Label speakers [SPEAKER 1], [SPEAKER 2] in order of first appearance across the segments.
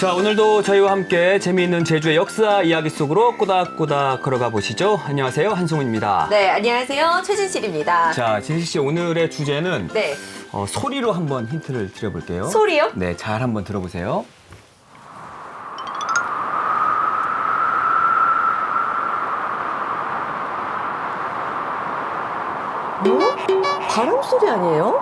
[SPEAKER 1] 자, 오늘도 저희와 함께 재미있는 제주의 역사 이야기 속으로 꼬닥꼬닥 걸어가 보시죠. 안녕하세요, 한송훈입니다.
[SPEAKER 2] 네, 안녕하세요. 최진실입니다.
[SPEAKER 1] 자, 진실 씨, 오늘의 주제는
[SPEAKER 2] 네.
[SPEAKER 1] 소리로 한번 힌트를 드려볼게요.
[SPEAKER 2] 소리요?
[SPEAKER 1] 네, 잘 한번 들어보세요.
[SPEAKER 2] 바람 소리 아니에요?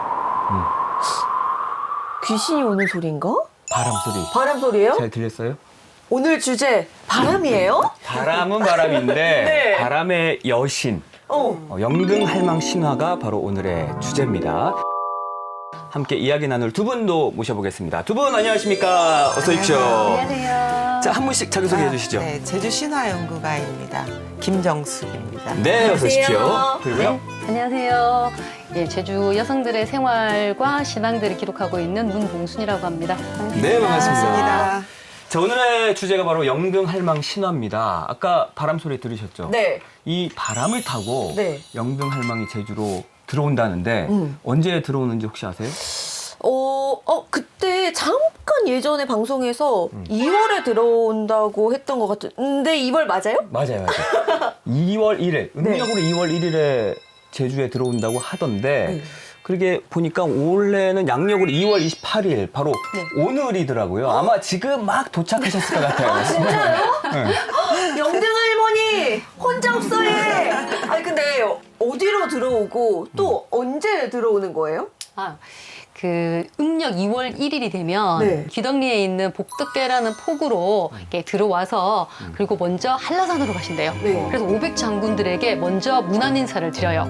[SPEAKER 2] 귀신이 오는 소리인가?
[SPEAKER 1] 바람 소리.
[SPEAKER 2] 바람 소리예요?
[SPEAKER 1] 잘 들렸어요?
[SPEAKER 2] 오늘 주제 바람이에요?
[SPEAKER 1] 바람은 바람인데
[SPEAKER 2] 네.
[SPEAKER 1] 바람의 여신, 영등할망 신화가 바로 오늘의 주제입니다. 함께 이야기 나눌 두 분도 모셔보겠습니다. 두 분 안녕하십니까? 어서 오십시오.
[SPEAKER 3] 안녕하세요.
[SPEAKER 1] 자, 한 분씩 자기소개해 주시죠.
[SPEAKER 3] 네, 제주 신화연구가입니다. 김정숙입니다.
[SPEAKER 1] 네, 어서 오십시오.
[SPEAKER 2] 안녕하세요.
[SPEAKER 1] 그리고요.
[SPEAKER 3] 네, 안녕하세요. 예, 제주 여성들의 생활과 신앙들을 기록하고 있는 문봉순이라고 합니다. 반갑습니다.
[SPEAKER 1] 네, 반갑습니다.
[SPEAKER 3] 반갑습니다.
[SPEAKER 1] 자, 오늘의 주제가 바로 영등할망 신화입니다. 아까 바람 소리 들으셨죠?
[SPEAKER 2] 네.
[SPEAKER 1] 이 바람을 타고
[SPEAKER 2] 네.
[SPEAKER 1] 영등할망이 제주로 들어온다는데 언제 들어오는지 혹시 아세요?
[SPEAKER 2] 그때 잠깐 예전에 방송에서 2월에 들어온다고 했던 것 같은데 2월 맞아요?
[SPEAKER 1] 맞아요. 2월 1일, 음력으로 2월 1일에 제주에 들어온다고 하던데 그러게 보니까 올해는 양력으로 2월 28일, 바로 오늘이더라고요. 아마 지금 막 도착하셨을 것 같아요.
[SPEAKER 2] 진짜요?
[SPEAKER 1] 네.
[SPEAKER 2] 영등 할머니 혼자 없어 얘. 아니 근데 어디로 들어오고 또 언제 들어오는 거예요?
[SPEAKER 3] 그 음력 2월 1일이 되면
[SPEAKER 2] 네.
[SPEAKER 3] 귀덕리에 있는 복덕계라는 폭으로 이렇게 들어와서 그리고 먼저 한라산으로 가신대요.
[SPEAKER 2] 네.
[SPEAKER 3] 그래서 500 장군들에게 먼저 문안 인사를 드려요.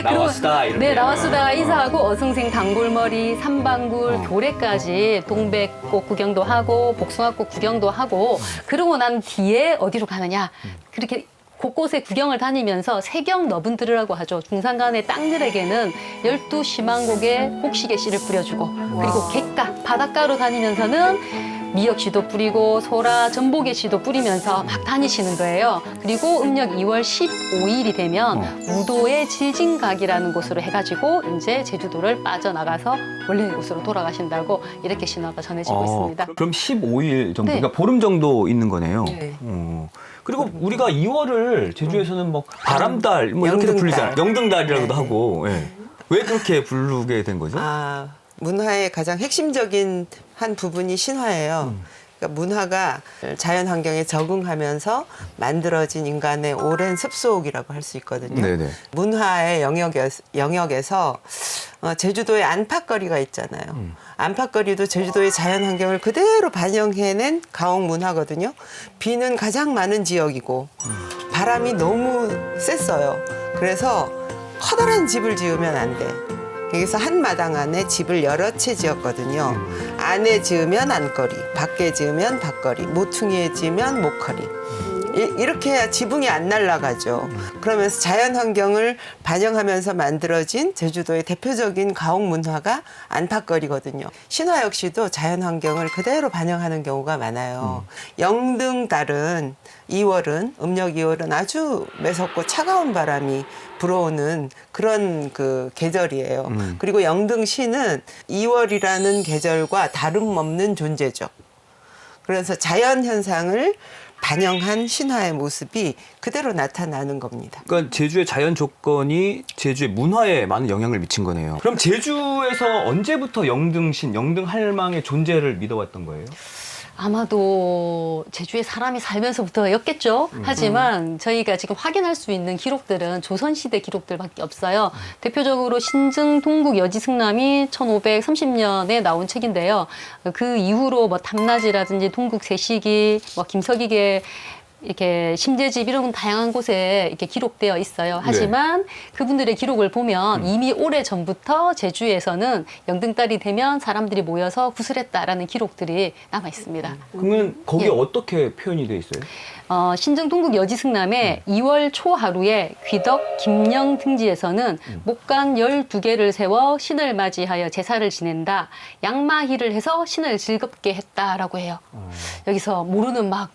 [SPEAKER 1] 나왔으다 이렇게.
[SPEAKER 3] 네, 나왔으다 인사하고 어승생 단골머리, 삼방굴, 교래까지 동백꽃 구경도 하고 복숭아꽃 구경도 하고 그러고 난 뒤에 어디로 가느냐. 그렇게 곳곳에 구경을 다니면서 세경 너분들이라고 하죠. 중산간의 땅들에게는 12시망곡의 곡식의 씨를 뿌려주고 그리고 갯가, 바닷가로 다니면서는 미역씨도 뿌리고 소라, 전복의 씨도 뿌리면서 막 다니시는 거예요. 그리고 음력 2월 15일이 되면 우도의 질진각이라는 곳으로 해가지고 이제 제주도를 빠져나가서 원래 곳으로 돌아가신다고 이렇게 신화가 전해지고 있습니다.
[SPEAKER 1] 그럼 15일 정도,
[SPEAKER 3] 네.
[SPEAKER 1] 그러니까 보름 정도 있는 거네요.
[SPEAKER 3] 네.
[SPEAKER 1] 그리고 우리가 2월을 제주에서는 뭐 바람달 뭐 이렇게도
[SPEAKER 3] 영등달.
[SPEAKER 1] 불리잖아요. 영등달이라고도
[SPEAKER 3] 네.
[SPEAKER 1] 하고. 예. 왜 그렇게 부르게 된 거죠?
[SPEAKER 3] 문화의 가장 핵심적인 한 부분이 신화예요. 그러니까 문화가 자연 환경에 적응하면서 만들어진 인간의 오랜 습속이라고 할 수 있거든요.
[SPEAKER 1] 네네.
[SPEAKER 3] 문화의 영역에서 제주도의 안팎거리가 있잖아요. 안팎거리도 제주도의 자연 환경을 그대로 반영해낸 가옥 문화거든요. 비는 가장 많은 지역이고 바람이 너무 셌어요. 그래서 커다란 집을 지으면 안 돼. 여기서 한 마당 안에 집을 여러 채 지었거든요. 안에 지으면 안거리, 밖에 지으면 밖거리, 모퉁이에 지으면 목거리. 이렇게 해야 지붕이 안 날아가죠. 그러면서 자연 환경을 반영하면서 만들어진 제주도의 대표적인 가옥 문화가 안팎거리거든요. 신화 역시도 자연 환경을 그대로 반영하는 경우가 많아요. 영등달은 2월은 음력 2월은 아주 매섭고 차가운 바람이 불어오는 그런 그 계절이에요. 그리고 영등시는 2월이라는 계절과 다름없는 존재죠. 그래서 자연 현상을 반영한 신화의 모습이 그대로 나타나는 겁니다.
[SPEAKER 1] 그러니까 제주의 자연 조건이 제주의 문화에 많은 영향을 미친 거네요. 그럼 제주에서 언제부터 영등신, 영등할망의 존재를 믿어왔던 거예요?
[SPEAKER 3] 아마도 제주에 사람이 살면서부터였겠죠. 하지만 저희가 지금 확인할 수 있는 기록들은 조선시대 기록들밖에 없어요. 대표적으로 신증 동국 여지승남이 1530년에 나온 책인데요. 그 이후로 뭐 탐나지라든지 동국 세시기, 뭐 김석익의 이렇게 심재집 이런 다양한 곳에 이렇게 기록되어 있어요. 하지만 그분들의 기록을 보면 이미 오래 전부터 제주에서는 영등달이 되면 사람들이 모여서 구슬했다라는 기록들이 남아 있습니다.
[SPEAKER 1] 그러면 거기에 어떻게 표현이 돼 있어요?
[SPEAKER 3] 신증 동국 여지승남의 2월 초 하루에 귀덕 김영 등지에서는 목간 12개를 세워 신을 맞이하여 제사를 지낸다. 양마희를 해서 신을 즐겁게 했다라고 해요. 여기서 모르는 막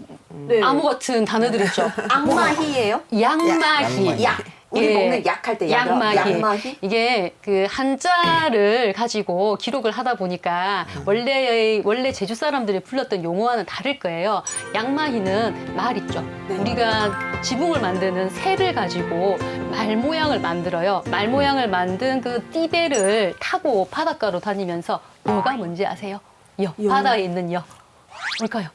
[SPEAKER 3] 암호 같은 단어들 있죠.
[SPEAKER 2] 악마희예요?
[SPEAKER 3] 양마희.
[SPEAKER 2] 우리
[SPEAKER 4] 예,
[SPEAKER 2] 먹는 약할 때 양마희?
[SPEAKER 4] 이게 그 한자를 가지고 기록을 하다 보니까 원래 제주 사람들이 불렀던 용어와는 다를 거예요. 양마희는 말 있죠.
[SPEAKER 2] 네.
[SPEAKER 4] 우리가 지붕을 만드는 새를 가지고 말 모양을 만들어요. 말 모양을 만든 그 띠배를 타고 바닷가로 다니면서 여가 뭔지 아세요? 여. 바다에 있는 여. 뭘까요?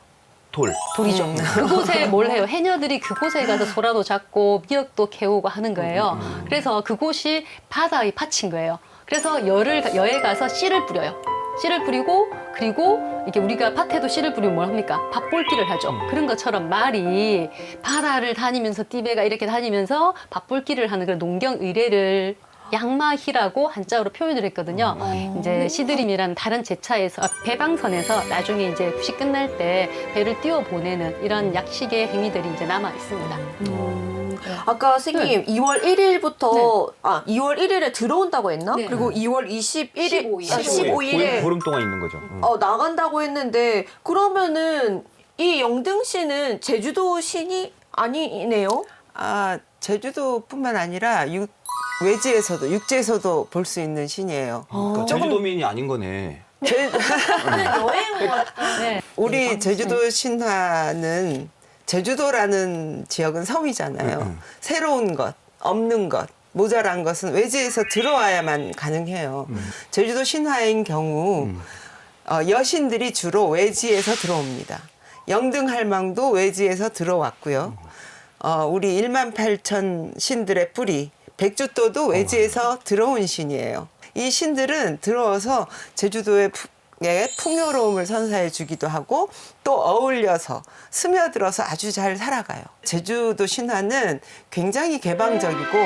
[SPEAKER 1] 돌.
[SPEAKER 4] 돌이죠. 그곳에 뭘 해요? 해녀들이 그곳에 가서 소라도 잡고 미역도 캐오고 하는 거예요. 그래서 그곳이 바다의 밭인 거예요. 그래서 여에 가서 씨를 뿌려요. 씨를 뿌리고 그리고 이게 우리가 밭에도 씨를 뿌리면 뭘 합니까? 밥볼기를 하죠. 그런 것처럼 말이 바다를 다니면서 띠배가 이렇게 다니면서 밥볼기를 하는 그런 농경 의례를 양마희라고 한자어로 표현을 했거든요. 이제 시드림이라는 다른 제차에서 배방선에서 나중에 이제 굿이 끝날 때 배를 띄워 보내는 이런 약식의 행위들이 이제 남아 있습니다.
[SPEAKER 2] 아까 선생님 2월 1일부터 2월 1일에 들어온다고 했나?
[SPEAKER 4] 네.
[SPEAKER 2] 그리고 2월 21일, 15일에
[SPEAKER 1] 보름 동안 있는 거죠.
[SPEAKER 2] 나간다고 했는데 그러면은 이 영등시는 제주도 신이 아니네요?
[SPEAKER 3] 아, 제주도뿐만 아니라 외지에서도 육지에서도 볼 수 있는 신이에요.
[SPEAKER 1] 그러니까 제주도민이 아닌 거네.
[SPEAKER 2] 여행 왔다.
[SPEAKER 4] 네.
[SPEAKER 3] 우리 제주도 신화는 제주도라는 지역은 섬이잖아요. 새로운 것, 없는 것, 모자란 것은 외지에서 들어와야만 가능해요. 제주도 신화인 경우 여신들이 주로 외지에서 들어옵니다. 영등할망도 외지에서 들어왔고요. 우리 18,000 신들의 뿌리 백주도도 외지에서 들어온 신이에요. 이 신들은 들어와서 제주도의 풍요로움을 선사해 주기도 하고 또 어울려서 스며들어서 아주 잘 살아가요. 제주도 신화는 굉장히 개방적이고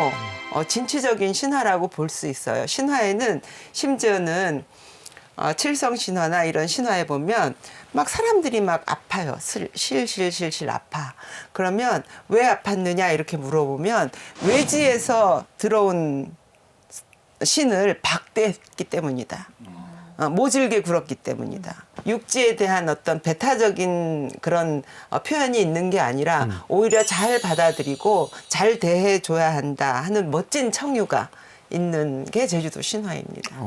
[SPEAKER 3] 진취적인 신화라고 볼 수 있어요. 신화에는 심지어는 칠성 신화나 이런 신화에 보면 막 사람들이 막 아파요. 실실실실 아파. 그러면 왜 아팠느냐 이렇게 물어보면 외지에서 들어온 신을 박대했기 때문이다. 모질게 굴었기 때문이다. 육지에 대한 어떤 배타적인 그런 표현이 있는 게 아니라 오히려 잘 받아들이고 잘 대해줘야 한다 하는 멋진 청유가 있는 게 제주도 신화입니다.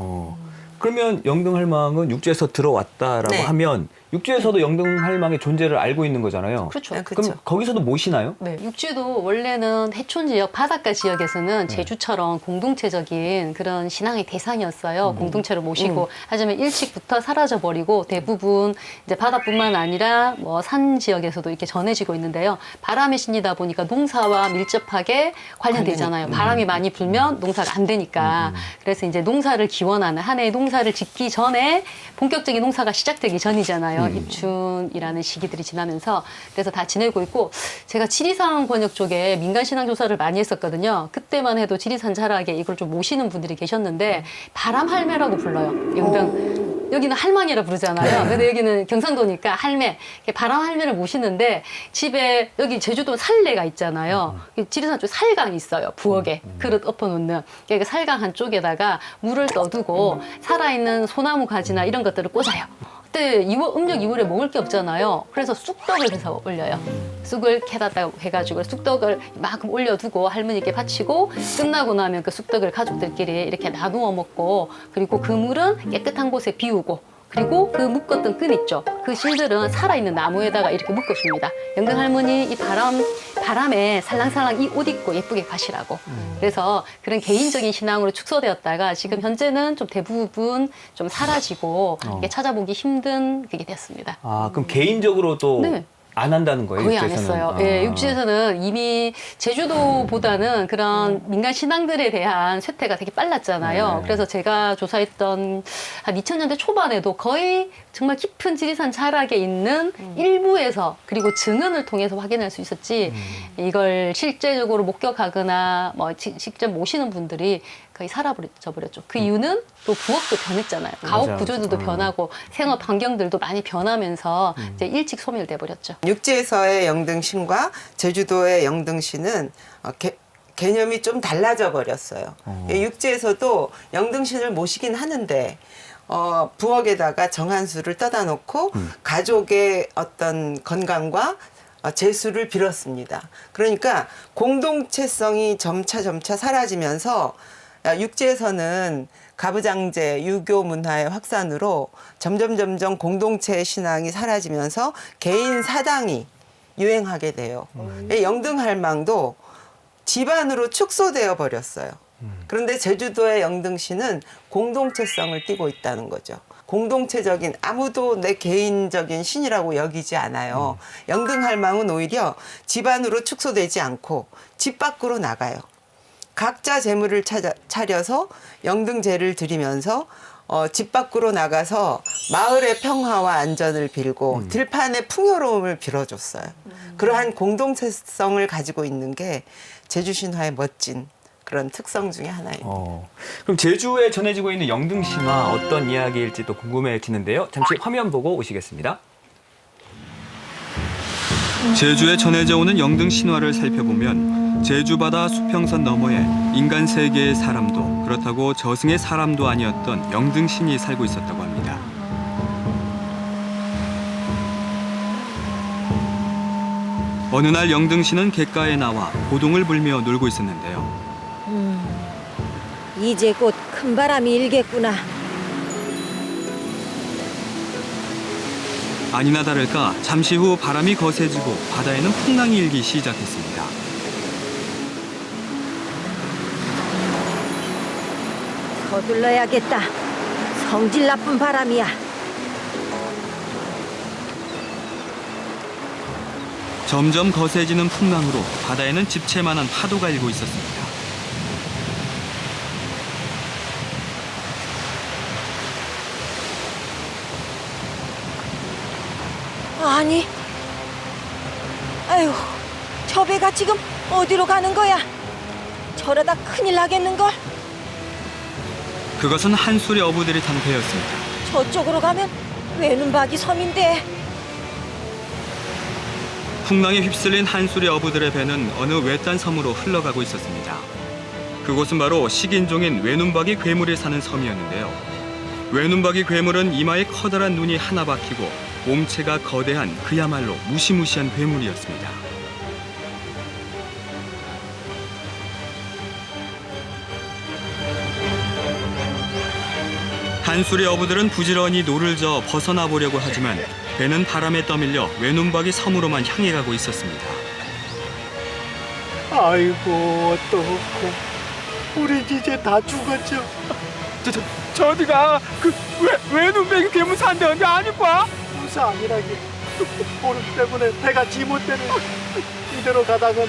[SPEAKER 1] 그러면 영등할망은 육지에서 들어왔다라고
[SPEAKER 3] 네.
[SPEAKER 1] 하면 육지에서도 영등할망의 존재를 알고 있는 거잖아요.
[SPEAKER 4] 그렇죠.
[SPEAKER 3] 네, 그렇죠.
[SPEAKER 1] 그럼 거기서도 모시나요?
[SPEAKER 4] 네, 육지도 원래는 해촌 지역, 바닷가 지역에서는 제주처럼 공동체적인 그런 신앙의 대상이었어요. 공동체로 모시고. 하지만 일찍부터 사라져버리고 대부분 이제 바다뿐만 아니라 뭐 산 지역에서도 이렇게 전해지고 있는데요. 바람의 신이다 보니까 농사와 밀접하게 관련되잖아요. 바람이 많이 불면 농사가 안 되니까. 그래서 이제 농사를 기원하는 한 해의 농사를 짓기 전에 본격적인 농사가 시작되기 전이잖아요. 입춘이라는 시기들이 지나면서 그래서 다 지내고 있고 제가 지리산 권역 쪽에 민간신앙 조사를 많이 했었거든요. 그때만 해도 지리산 자락에 이걸 좀 모시는 분들이 계셨는데 바람할매라고 불러요. 영등. 여기는 할망이라 부르잖아요. 근데 여기는 경상도니까 할매. 바람할매를 모시는데 집에 여기 제주도 살래가 있잖아요. 지리산 쪽 살강이 있어요. 부엌에 그릇 엎어놓는. 그러니까 살강 한쪽에다가 물을 떠두고 살아있는 소나무 가지나 이런 것들을 꽂아요. 그때 음력 2월에 먹을 게 없잖아요. 그래서 쑥떡을 해서 올려요. 쑥을 캐다 해가지고 쑥떡을 이만큼 올려두고 할머니께 바치고 끝나고 나면 그 쑥떡을 가족들끼리 이렇게 나누어 먹고 그리고 그 물은 깨끗한 곳에 비우고 그리고 그 묶었던 끈 있죠. 그 실들은 살아있는 나무에다가 이렇게 묶어줍니다. 영등 할머니 이 바람에 살랑살랑 이 옷 입고 예쁘게 가시라고. 그래서 그런 개인적인 신앙으로 축소되었다가 지금 현재는 좀 대부분 좀 사라지고 이게 찾아보기 힘든 그게 됐습니다.
[SPEAKER 1] 아, 그럼 개인적으로 또
[SPEAKER 4] 네.
[SPEAKER 1] 안 한다는 거예요?
[SPEAKER 4] 거의 안
[SPEAKER 1] 육지에서는?
[SPEAKER 4] 했어요.
[SPEAKER 1] 아.
[SPEAKER 4] 예, 육지에서는 이미 제주도보다는 그런 민간 신앙들에 대한 쇠퇴가 되게 빨랐잖아요.
[SPEAKER 1] 네.
[SPEAKER 4] 그래서 제가 조사했던 한 2000년대 초반에도 거의 정말 깊은 지리산 자락에 있는 일부에서 그리고 증언을 통해서 확인할 수 있었지 이걸 실제적으로 목격하거나 뭐 직접 모시는 분들이 거의 사라져 버렸죠. 그 이유는 또 부엌도 변했잖아요. 가옥
[SPEAKER 1] 맞아.
[SPEAKER 4] 구조들도 변하고 생활 환경들도 많이 변하면서 이제 일찍 소멸돼 버렸죠.
[SPEAKER 3] 육지에서의 영등신과 제주도의 영등신은 개념이 좀 달라져 버렸어요. 육지에서도 영등신을 모시긴 하는데 부엌에다가 정한수를 떠다 놓고 가족의 어떤 건강과 제수를 빌었습니다. 그러니까 공동체성이 점차 사라지면서 육지에서는 가부장제, 유교 문화의 확산으로 점점 공동체 신앙이 사라지면서 개인 사당이 유행하게 돼요. 영등할망도 집안으로 축소되어 버렸어요. 그런데 제주도의 영등시는 공동체성을 띠고 있다는 거죠. 공동체적인 아무도 내 개인적인 신이라고 여기지 않아요. 영등할망은 오히려 집안으로 축소되지 않고 집 밖으로 나가요. 각자 재물을 차려서 영등제를 드리면서 집 밖으로 나가서 마을의 평화와 안전을 빌고 들판의 풍요로움을 빌어줬어요. 그러한 공동체성을 가지고 있는 게 제주 신화의 멋진 그런 특성 중에 하나입니다.
[SPEAKER 1] 그럼 제주에 전해지고 있는 영등신화 어떤 이야기일지 또 궁금해지는데요. 잠시 화면 보고 오시겠습니다. 제주에 전해져 오는 영등신화를 살펴보면 제주바다 수평선 너머에 인간 세계의 사람도 그렇다고 저승의 사람도 아니었던 영등신이 살고 있었다고 합니다. 어느 날 영등신은 갯가에 나와 고동을 불며 놀고 있었는데요.
[SPEAKER 5] 이제 곧 큰 바람이 일겠구나.
[SPEAKER 1] 아니나 다를까 잠시 후 바람이 거세지고 바다에는 풍랑이 일기 시작했습니다.
[SPEAKER 5] 서둘러야겠다. 성질 나쁜 바람이야.
[SPEAKER 1] 점점 거세지는 풍랑으로 바다에는 집채만한 파도가 일고 있었습니다.
[SPEAKER 5] 아니, 아휴, 저 배가 지금 어디로 가는 거야? 저러다 큰일 나겠는걸?
[SPEAKER 1] 그것은 한술의 어부들이 탄 배였습니다.
[SPEAKER 5] 저쪽으로 가면 외눈박이 섬인데.
[SPEAKER 1] 풍랑에 휩쓸린 한술의 어부들의 배는 어느 외딴 섬으로 흘러가고 있었습니다. 그곳은 바로 식인종인 외눈박이 괴물이 사는 섬이었는데요. 외눈박이 괴물은 이마에 커다란 눈이 하나 박히고 몸체가 거대한 그야말로 무시무시한 괴물이었습니다. 한술의 어부들은 부지런히 노를 저어 벗어나 보려고 하지만 배는 바람에 떠밀려 외눈박이 섬으로만 향해 가고 있었습니다.
[SPEAKER 6] 아이고 어떡하고 우리 이제 다 죽었죠. 저디가 그 외눈박이 괴물 산다는 게 아닐까? 무사 아니라기 보름 때문에 배가 지못되는 이대로 가다간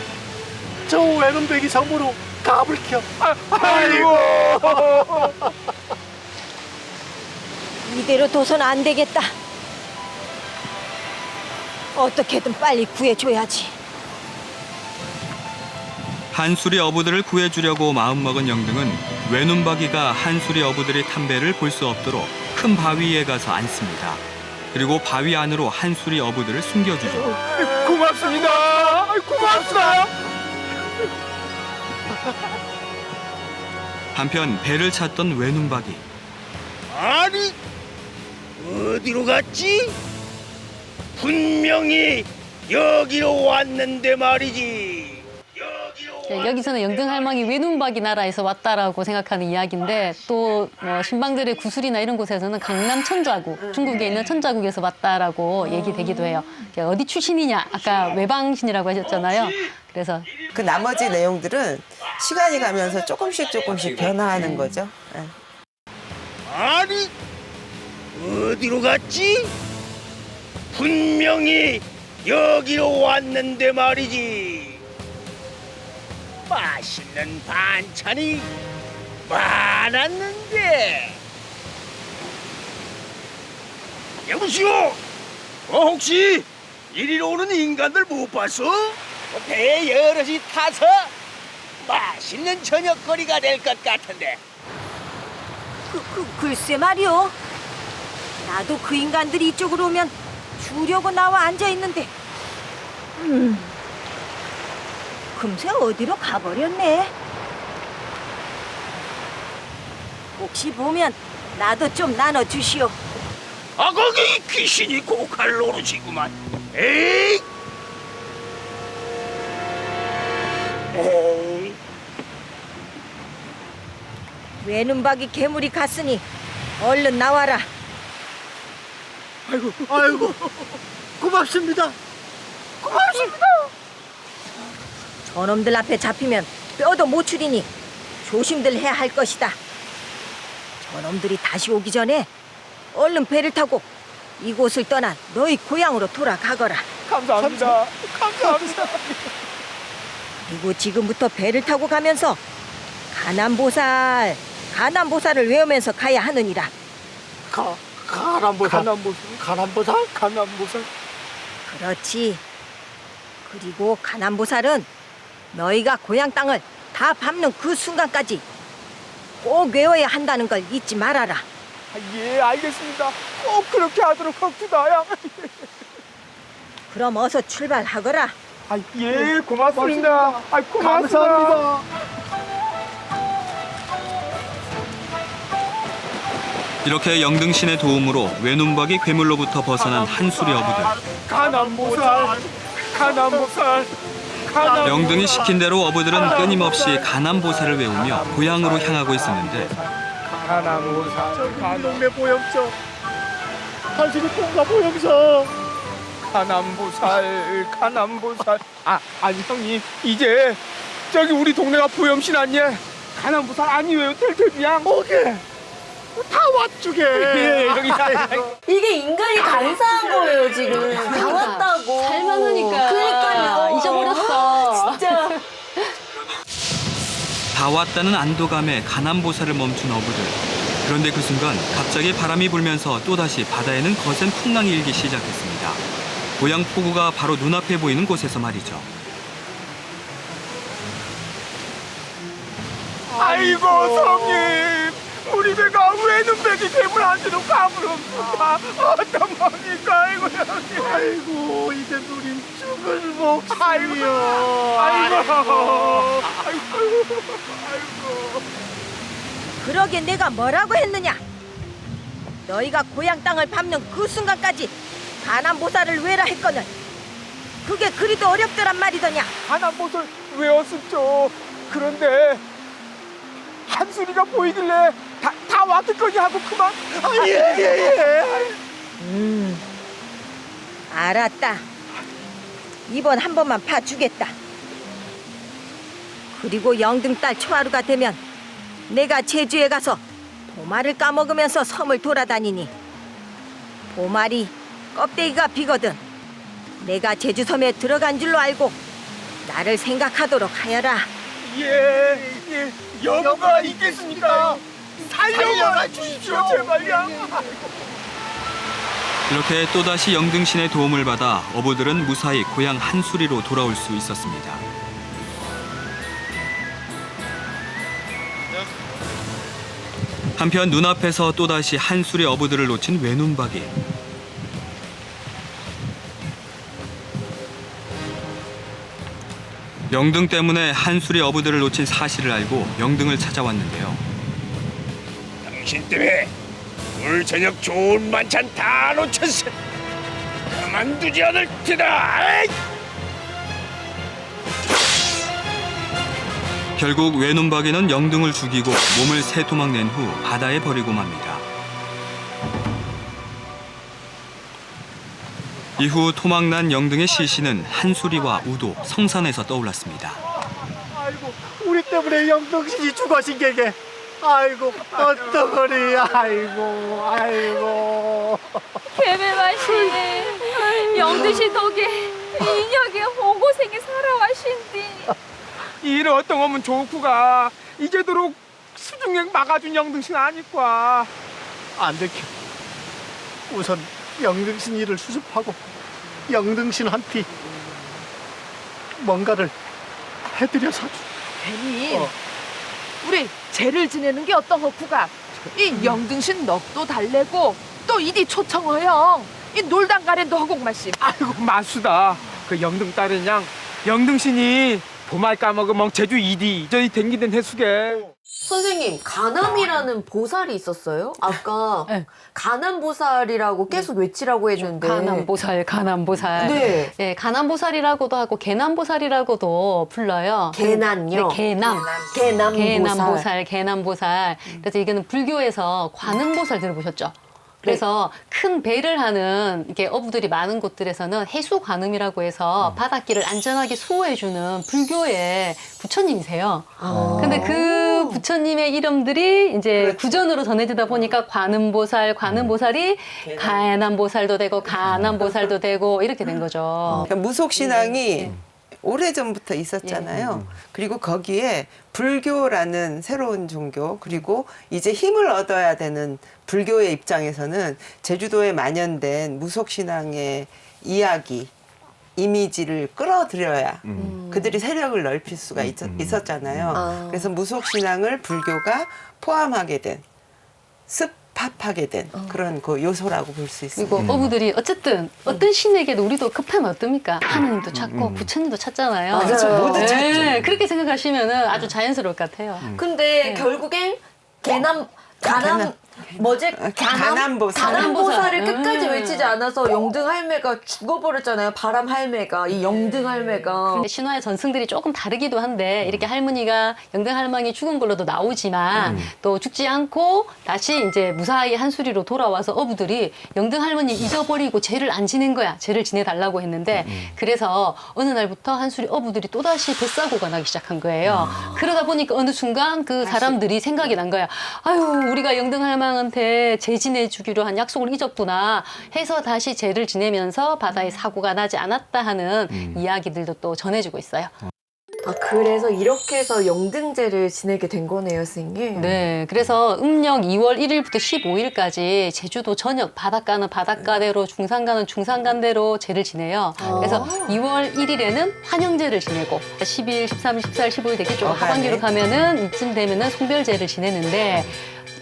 [SPEAKER 6] 저 외눈박이 섬으로 가불켜. 아이고
[SPEAKER 5] 이대로 둬선 안 되겠다. 어떻게든 빨리 구해줘야지.
[SPEAKER 1] 한술의 어부들을 구해주려고 마음먹은 영등은 외눈박이가 한술의 어부들이 탄 배를 볼 수 없도록 큰 바위에 가서 앉습니다. 그리고 바위 안으로 한술의 어부들을 숨겨주죠.
[SPEAKER 6] 고맙습니다. 고맙습니다.
[SPEAKER 1] 한편 배를 찾던 외눈박이.
[SPEAKER 7] 아니, 어디로 갔지? 분명히 여기로 왔는데 말이지.
[SPEAKER 4] 여기서는 영등할망이 외눈박이 나라에서 왔다라고 생각하는 이야기인데 또 신방들의 구술이나 이런 곳에서는 강남 천자국, 중국에 있는 천자국에서 왔다라고 얘기되기도 해요. 어디 출신이냐? 아까 외방신이라고 하셨잖아요. 그래서
[SPEAKER 3] 그 나머지 내용들은 시간이 가면서 조금씩 변화하는 거죠. 네.
[SPEAKER 7] 아니, 어디로 갔지? 분명히 여기로 왔는데 말이지. 맛있는 반찬이 많았는데. 여보시오, 혹시 이리로 오는 인간들 못 봤어? 배에 여럿이 타서 맛있는 저녁거리가 될 것 같은데.
[SPEAKER 5] 글쎄 말이오. 나도 그 인간들이 이쪽으로 오면 주려고 나와 앉아있는데 금세 어디로 가버렸네. 혹시 보면 나도 좀 나눠주시오.
[SPEAKER 7] 거기 귀신이 고칼 노릇이구만. 에이! 야, 무시오! 혹시 이리로 오는 인간들 못 봤어? 배에 여럿이 타서 맛있는 저녁거리가 될 것 같은데.
[SPEAKER 5] 글쎄 말이오. 나도 그 인간들이 이쪽으로 오면 주려고 나와 앉아있는데 금세 어디로 가버렸네. 혹시 보면 나도 좀 나눠주시오.
[SPEAKER 7] 거기 귀신이 고칼 노릇이구만. 에이!
[SPEAKER 5] 외눈박이 괴물이 갔으니 얼른 나와라.
[SPEAKER 7] 아이고, 고맙습니다.
[SPEAKER 5] 저놈들 앞에 잡히면 뼈도 못 추리니 조심들 해야 할 것이다. 저놈들이 다시 오기 전에 얼른 배를 타고 이곳을 떠나 너희 고향으로 돌아가거라.
[SPEAKER 6] 감사합니다.
[SPEAKER 5] 그리고 지금부터 배를 타고 가면서 가난보살을 외우면서 가야 하느니라.
[SPEAKER 6] 가난보살.
[SPEAKER 5] 그렇지. 그리고 가난보살은 너희가 고향 땅을 다 밟는 그 순간까지 꼭 외워야 한다는 걸 잊지 말아라.
[SPEAKER 6] 예, 알겠습니다. 꼭 그렇게 하도록 합시다.
[SPEAKER 5] 그럼 어서 출발하거라.
[SPEAKER 6] 예, 고맙습니다. 고맙습니다.
[SPEAKER 1] 이렇게 영등신의 도움으로 외눈박이 괴물로부터 벗어난 한수리 어부들.
[SPEAKER 6] 가난보살.
[SPEAKER 1] 영등이 시킨 대로 어부들은 끊임없이 가난보살을 외우며 고향으로 향하고 있었는데
[SPEAKER 6] 가난보살. 동네 보염소. 한수리 콩가 보염소. 가난보살. 아니 형님, 이제 저기 우리 동네가 보염신 아니에? 가난보살 아니에요, 텔텔이양. 오케이. 다 왔주게. 예, 형이.
[SPEAKER 2] 이게 인간이 간사한 거예요, 지금. 다 왔다고.
[SPEAKER 4] 살만하니까.
[SPEAKER 2] 그러니까요.
[SPEAKER 4] 잊어버렸어.
[SPEAKER 2] 진짜.
[SPEAKER 1] 다 왔다는 안도감에 가난보살을 멈춘 어부들. 그런데 그 순간 갑자기 바람이 불면서 또다시 바다에는 거센 풍랑이 일기 시작했습니다. 고향 포구가 바로 눈앞에 보이는 곳에서 말이죠.
[SPEAKER 6] 아이고 성님, 우리 배가 외눈박이 괴물한테도 가물었습니다. 어떤 뭡니까? 아이고 형님. 아이고 이제 누린 죽을 목숨이요. 아이고.
[SPEAKER 5] 그러게 내가 뭐라고 했느냐? 너희가 고향 땅을 밟는 그 순간까지 가난보살을 외라 했거늘 그게 그리도 어렵더란 말이더냐?
[SPEAKER 6] 가난보살 외웠었죠. 그런데 한수리가 보이길래 다 왔겠거니 하고 그만. 예.
[SPEAKER 5] 알았다. 이번 한 번만 봐주겠다. 그리고 영등달 초하루가 되면 내가 제주에 가서 보말을 까먹으면서 섬을 돌아다니니 보말이 껍데기가 비거든 내가 제주섬에 들어간 줄로 알고 나를 생각하도록 하여라.
[SPEAKER 6] 예. 여부가 있겠습니까? 살려가 주십시오, 제발요.
[SPEAKER 1] 이렇게 또다시 영등신의 도움을 받아 어부들은 무사히 고향 한수리로 돌아올 수 있었습니다. 한편 눈앞에서 또다시 한수리 어부들을 놓친 외눈박이. 영등 때문에 한수리 어부들을 놓친 사실을 알고 영등을 찾아왔는데요.
[SPEAKER 7] 당신 때문에 오늘 저녁 좋은 만찬 다 놓쳤어. 가만두지 않을 테다. 아이!
[SPEAKER 1] 결국 외눈박이는 영등을 죽이고 몸을 새 토막 낸 후 바다에 버리고 맙니다. 이후 토막난 영등의 시신은 한수리와 우도, 성산에서 떠올랐습니다.
[SPEAKER 6] 아이고, 우리 때문에 영등신이 죽어진 게게. 아이고, 어떡하리. 아이고.
[SPEAKER 8] 개매마시 영두시 덕에 인혁의 호고생이 살아와신디.
[SPEAKER 6] 이를 어떤 하면 좋구가 이제도록 수중행 막아준 영등신 아니까.
[SPEAKER 9] 안 되켜. 우선 영등신 일을 수습하고 영등신한테 뭔가를 해드려서
[SPEAKER 10] 괜히 우리 죄를 지내는 게 어떤 거구가 이 영등신 넋도 달래고 또 이디 초청어영 이 놀당 가랜도 허곡 말씀.
[SPEAKER 6] 아이고 마수다. 그 영등 딸은 양 영등신이 보말 까먹으면 제주 이리 댕기는 해수게.
[SPEAKER 2] 선생님, 가남이라는 보살이 있었어요? 아까
[SPEAKER 4] 네.
[SPEAKER 2] 가남보살이라고 계속 외치라고 했는데.
[SPEAKER 4] 가남보살, 가남보살.
[SPEAKER 2] 네.
[SPEAKER 4] 예, 가남보살이라고도 하고 개남보살이라고도 불러요.
[SPEAKER 2] 개난요?
[SPEAKER 4] 네, 개남.
[SPEAKER 2] 개남보살.
[SPEAKER 4] 개남보살, 개남보살. 그래서 이거는 불교에서 관음보살 들어보셨죠? 그래서 큰 배를 하는 이게 어부들이 많은 곳들에서는 해수 관음이라고 해서 바닷길을 안전하게 수호해주는 불교의 부처님이세요. 근데 그 부처님의 이름들이 이제 구전으로 전해지다 보니까 관음보살, 관음보살이 가남보살도 되고 가남보살도 되고 이렇게 된 거죠.
[SPEAKER 3] 그러니까 무속신앙이 오래전부터 있었잖아요. 그리고 거기에 불교라는 새로운 종교, 그리고 이제 힘을 얻어야 되는 불교의 입장에서는 제주도에 만연된 무속신앙의 이야기, 이미지를 끌어들여야 그들이 세력을 넓힐 수가 있었잖아요. 그래서 무속신앙을 불교가 포함하게 된, 습합하게 된 그런 그 요소라고 볼 수 있습니다.
[SPEAKER 4] 그리고 어부들이 어쨌든 어떤 신에게도 우리도 급하면 어떻습니까? 하느님도 찾고 부처님도 찾잖아요.
[SPEAKER 2] 맞아요.
[SPEAKER 3] 모두 찾죠.
[SPEAKER 4] 네, 그렇게 생각하시면 아주 자연스러울 것 같아요.
[SPEAKER 2] 근데 결국엔 가남 뭐지?
[SPEAKER 3] 가남보살.
[SPEAKER 2] 가남보살을 끝까지 외치지 않아서 영등 할매가 죽어버렸잖아요. 바람 할매가, 이 영등 할매가.
[SPEAKER 4] 신화의 전승들이 조금 다르기도 한데 이렇게 할머니가 영등 할망이 죽은 걸로도 나오지만 또 죽지 않고 다시 이제 무사히 한수리로 돌아와서 어부들이 영등 할머니 잊어버리고 죄를 안 지낸 거야. 죄를 지내달라고 했는데 그래서 어느 날부터 한수리 어부들이 또다시 뱃사고가 나기 시작한 거예요. 그러다 보니까 어느 순간 그 사람들이 생각이 난 거야. 아유, 우리가 영등 할망한테 죄 지내주기로 한 약속을 잊었구나 해서 다시 죄를 지내면서 바다에 사고가 나지 않았다 하는 이야기들도 또 전해주고 있어요.
[SPEAKER 2] 아, 그래서 이렇게 해서 영등제를 지내게 된 거네요, 선생님.
[SPEAKER 4] 네, 그래서 음력 2월 1일부터 15일까지 제주도 전역 바닷가는 바닷가대로 중산가는 중산간대로 제를 지내요. 그래서 2월 1일에는 환영제를 지내고 10일, 13일, 14일, 15일 되겠죠. 하반기로 가면은 이쯤 되면은 송별제를 지내는데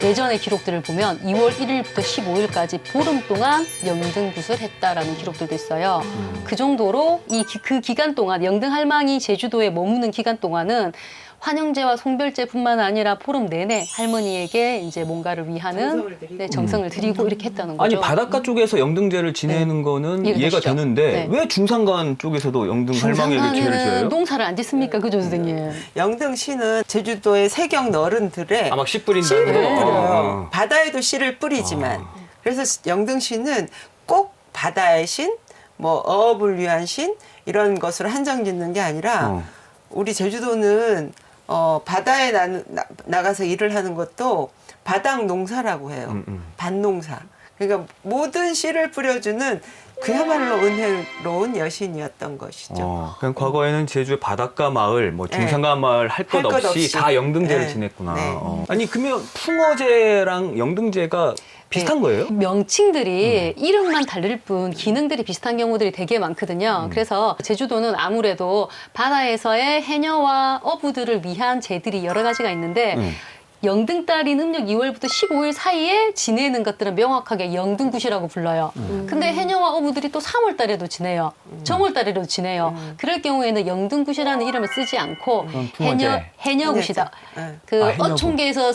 [SPEAKER 4] 예전의 기록들을 보면 2월 1일부터 15일까지 보름 동안 영등굿을 했다라는 기록들도 있어요. 그 정도로 그 기간 동안 영등 할망이 제주도에 머무는 기간 동안은 환영제와 송별제뿐만 아니라 보름 내내 할머니에게 이제 뭔가를 위하는 정성을 드리고 이렇게 했다는 거죠.
[SPEAKER 1] 아니 바닷가 쪽에서 영등제를 지내는 거는 이해가
[SPEAKER 4] 되시죠?
[SPEAKER 1] 되는데
[SPEAKER 4] 네.
[SPEAKER 1] 왜 중산간 쪽에서도 영등 할망에게 죄를
[SPEAKER 4] 중산간에는
[SPEAKER 1] 져요?
[SPEAKER 4] 농사를 안 짓습니까, 그죠, 선생님?
[SPEAKER 3] 영등시는 제주도의 세경 어른들의
[SPEAKER 1] 아마 씨 뿌린다고.
[SPEAKER 3] 씨를 뿌려요.
[SPEAKER 1] 어.
[SPEAKER 3] 바다에도 씨를 뿌리지만 그래서 영등시는 꼭 바다의 신, 뭐 어업을 위한 신 이런 것으로 한정 짓는 게 아니라 우리 제주도는 바다에 나가서 일을 하는 것도 바닥 농사라고 해요. 밭농사. 그러니까 모든 씨를 뿌려주는 그야말로 은혜로운 여신이었던 것이죠.
[SPEAKER 1] 그럼 과거에는 제주의 바닷가 마을, 뭐 중산간 마을 할 것 없이 다 영등제를 지냈구나.
[SPEAKER 3] 네.
[SPEAKER 1] 아니 그러면 풍어제랑 영등제가 비슷한 거예요?
[SPEAKER 4] 명칭들이 이름만 다를 뿐 기능들이 비슷한 경우들이 되게 많거든요. 그래서 제주도는 아무래도 바다에서의 해녀와 어부들을 위한 제들이 여러 가지가 있는데 영등달인 음력 2월부터 15일 사이에 지내는 것들은 명확하게 영등굿이라고 불러요. 근데 해녀와 어부들이 또 3월 달에도 지내요. 정월 달에도 지내요. 그럴 경우에는 영등굿이라는 이름을 쓰지 않고 해녀굿이다. 그 어촌계에서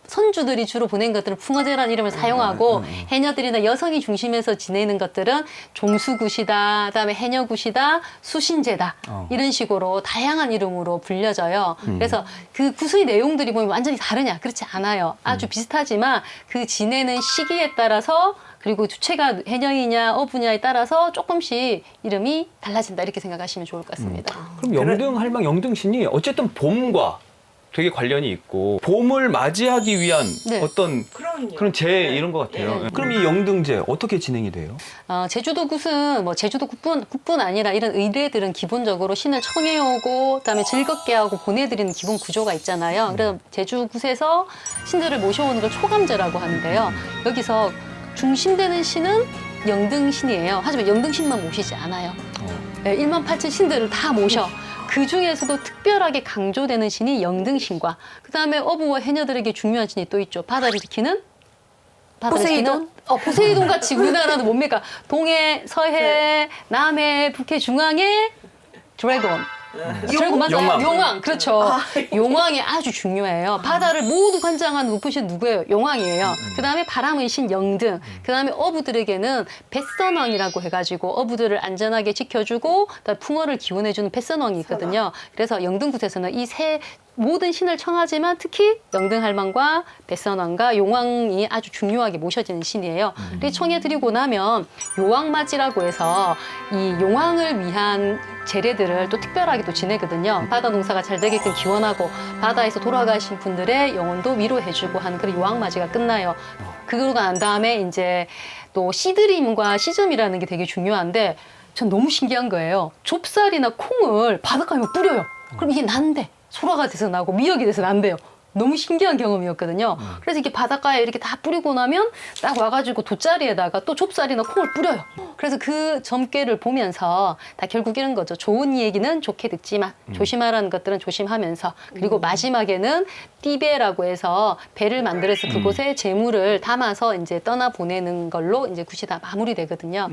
[SPEAKER 4] 선주들이 주로 보낸 것들은 풍어제라는 이름을 사용하고 해녀들이나 여성이 중심에서 지내는 것들은 종수굿이다, 그다음에 해녀굿이다, 수신제다 이런 식으로 다양한 이름으로 불려져요. 그래서 그 굿의 내용들이 보면 완전히 다르냐? 그렇지 않아요. 아주 비슷하지만 그 지내는 시기에 따라서 그리고 주체가 해녀이냐 어부냐에 따라서 조금씩 이름이 달라진다 이렇게 생각하시면 좋을 것 같습니다.
[SPEAKER 1] 그럼 영등 할망 영등신이 어쨌든 봄과 되게 관련이 있고 봄을 맞이하기 위한 어떤 그런 제 이런 것 같아요. 그럼 이 영등제 어떻게 진행이 돼요?
[SPEAKER 4] 제주도 굿은 뭐 제주도 굿뿐 아니라 이런 의례들은 기본적으로 신을 청해오고 그다음에 즐겁게 하고 보내드리는 기본 구조가 있잖아요. 그래서 제주 굿에서 신들을 모셔오는 걸 초감제라고 하는데요. 여기서 중심되는 신은 영등신이에요. 하지만 영등신만 모시지 않아요. 1만 8천 신들을 다 모셔. 그 중에서도 특별하게 강조되는 신이 영등신과 그다음에 어부와 해녀들에게 중요한 신이 또 있죠. 바다를 지키는
[SPEAKER 2] 포세이돈?
[SPEAKER 4] 포세이돈 같이 우리나라도 뭡니까? 동해, 서해, 남해, 북해, 중앙에 드래곤. 결국 맞아요.
[SPEAKER 1] 용왕.
[SPEAKER 4] 용왕. 그렇죠. 용왕이 아주 중요해요. 바다를 모두 관장하는 높은 신 누구예요? 용왕이에요. 그다음에 바람의 신 영등. 그다음에 어부들에게는 뱃선왕이라고 해가지고 어부들을 안전하게 지켜주고 그다음에 풍어를 기원해주는 뱃선왕이 있거든요. 그래서 영등굿에서는 이 세 모든 신을 청하지만 특히 영등할망과 뱃선왕과 용왕이 아주 중요하게 모셔지는 신이에요. 그리고 청해드리고 나면 요왕맞이라고 해서 이 용왕을 위한 제례들을 또 특별하게 또 지내거든요. 바다 농사가 잘 되게끔 기원하고 바다에서 돌아가신 분들의 영혼도 위로해주고 하는 그런 요왕맞이가 끝나요. 그거가 난 다음에 이제 또 씨드림과 시즘이라는 게 되게 중요한데 전 너무 신기한 거예요. 좁쌀이나 콩을 바닷가에 뿌려요. 그럼 이게 난데. 소라가 돼서 나고 미역이 돼서 난대요. 너무 신기한 경험이었거든요. 그래서 이렇게 바닷가에 이렇게 다 뿌리고 나면 딱 와가지고 돗자리에다가 또 좁쌀이나 콩을 뿌려요. 그래서 그 점괘를 보면서 다 결국 이런 거죠. 좋은 얘기는 좋게 듣지만 조심하라는 것들은 조심하면서 그리고 마지막에는 띠배라고 해서 배를 만들어서 그곳에 재물을 담아서 이제 떠나 보내는 걸로 이제 굿이 다 마무리되거든요.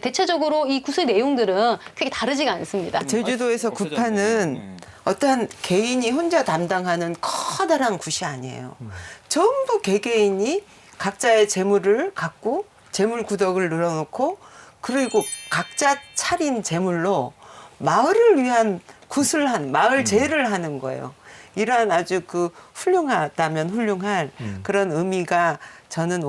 [SPEAKER 4] 대체적으로 이 굿의 내용들은 크게 다르지가 않습니다.
[SPEAKER 3] 제주도에서 굿판은 어떠한 개인이 혼자 담당하는 커다란 굿이 아니에요. 전부 개개인이 각자의 재물을 갖고 재물 구덕을 늘어놓고 그리고 각자 차린 재물로 마을을 위한 굿을 한 마을 제를 하는 거예요. 이러한 아주 그 훌륭하다면 훌륭한 그런 의미가 저는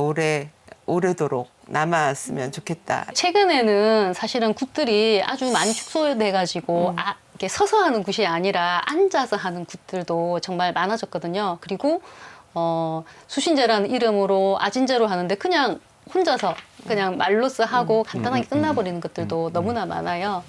[SPEAKER 3] 오래도록 남았으면 좋겠다.
[SPEAKER 4] 최근에는 사실은 굿들이 아주 많이 축소돼가지고 이렇게 서서 하는 굿이 아니라 앉아서 하는 굿들도 정말 많아졌거든요. 그리고 수신제라는 이름으로 아진제로 하는데 그냥 혼자서 그냥 말로써 하고 간단하게 끝나버리는 것들도 너무나 많아요.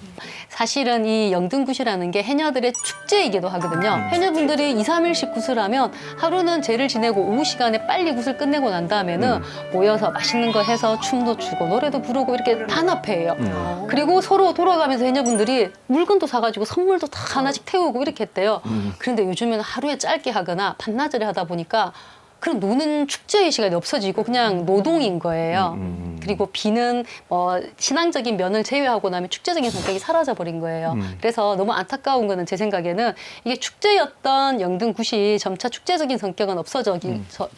[SPEAKER 4] 사실은 이 영등굿이라는 게 해녀들의 축제이기도 하거든요. 해녀분들이 2, 3일씩 굿을 하면 하루는 제를 지내고 오후 시간에 빨리 굿을 끝내고 난 다음에는 모여서 맛있는 거 해서 춤도 추고 노래도 부르고 이렇게 단합회예요. 그리고 서로 돌아가면서 해녀분들이 물건도 사가지고 선물도 다 하나씩 태우고 이렇게 했대요. 그런데 요즘에는 하루에 짧게 하거나 반나절에 하다 보니까 그런 노는 축제의 시간이 없어지고 그냥 노동인 거예요. 그리고 비는 신앙적인 면을 제외하고 나면 축제적인 성격이 사라져버린 거예요. 그래서 너무 안타까운 거는 제 생각에는 이게 축제였던 영등굿이 점차 축제적인 성격은 없어져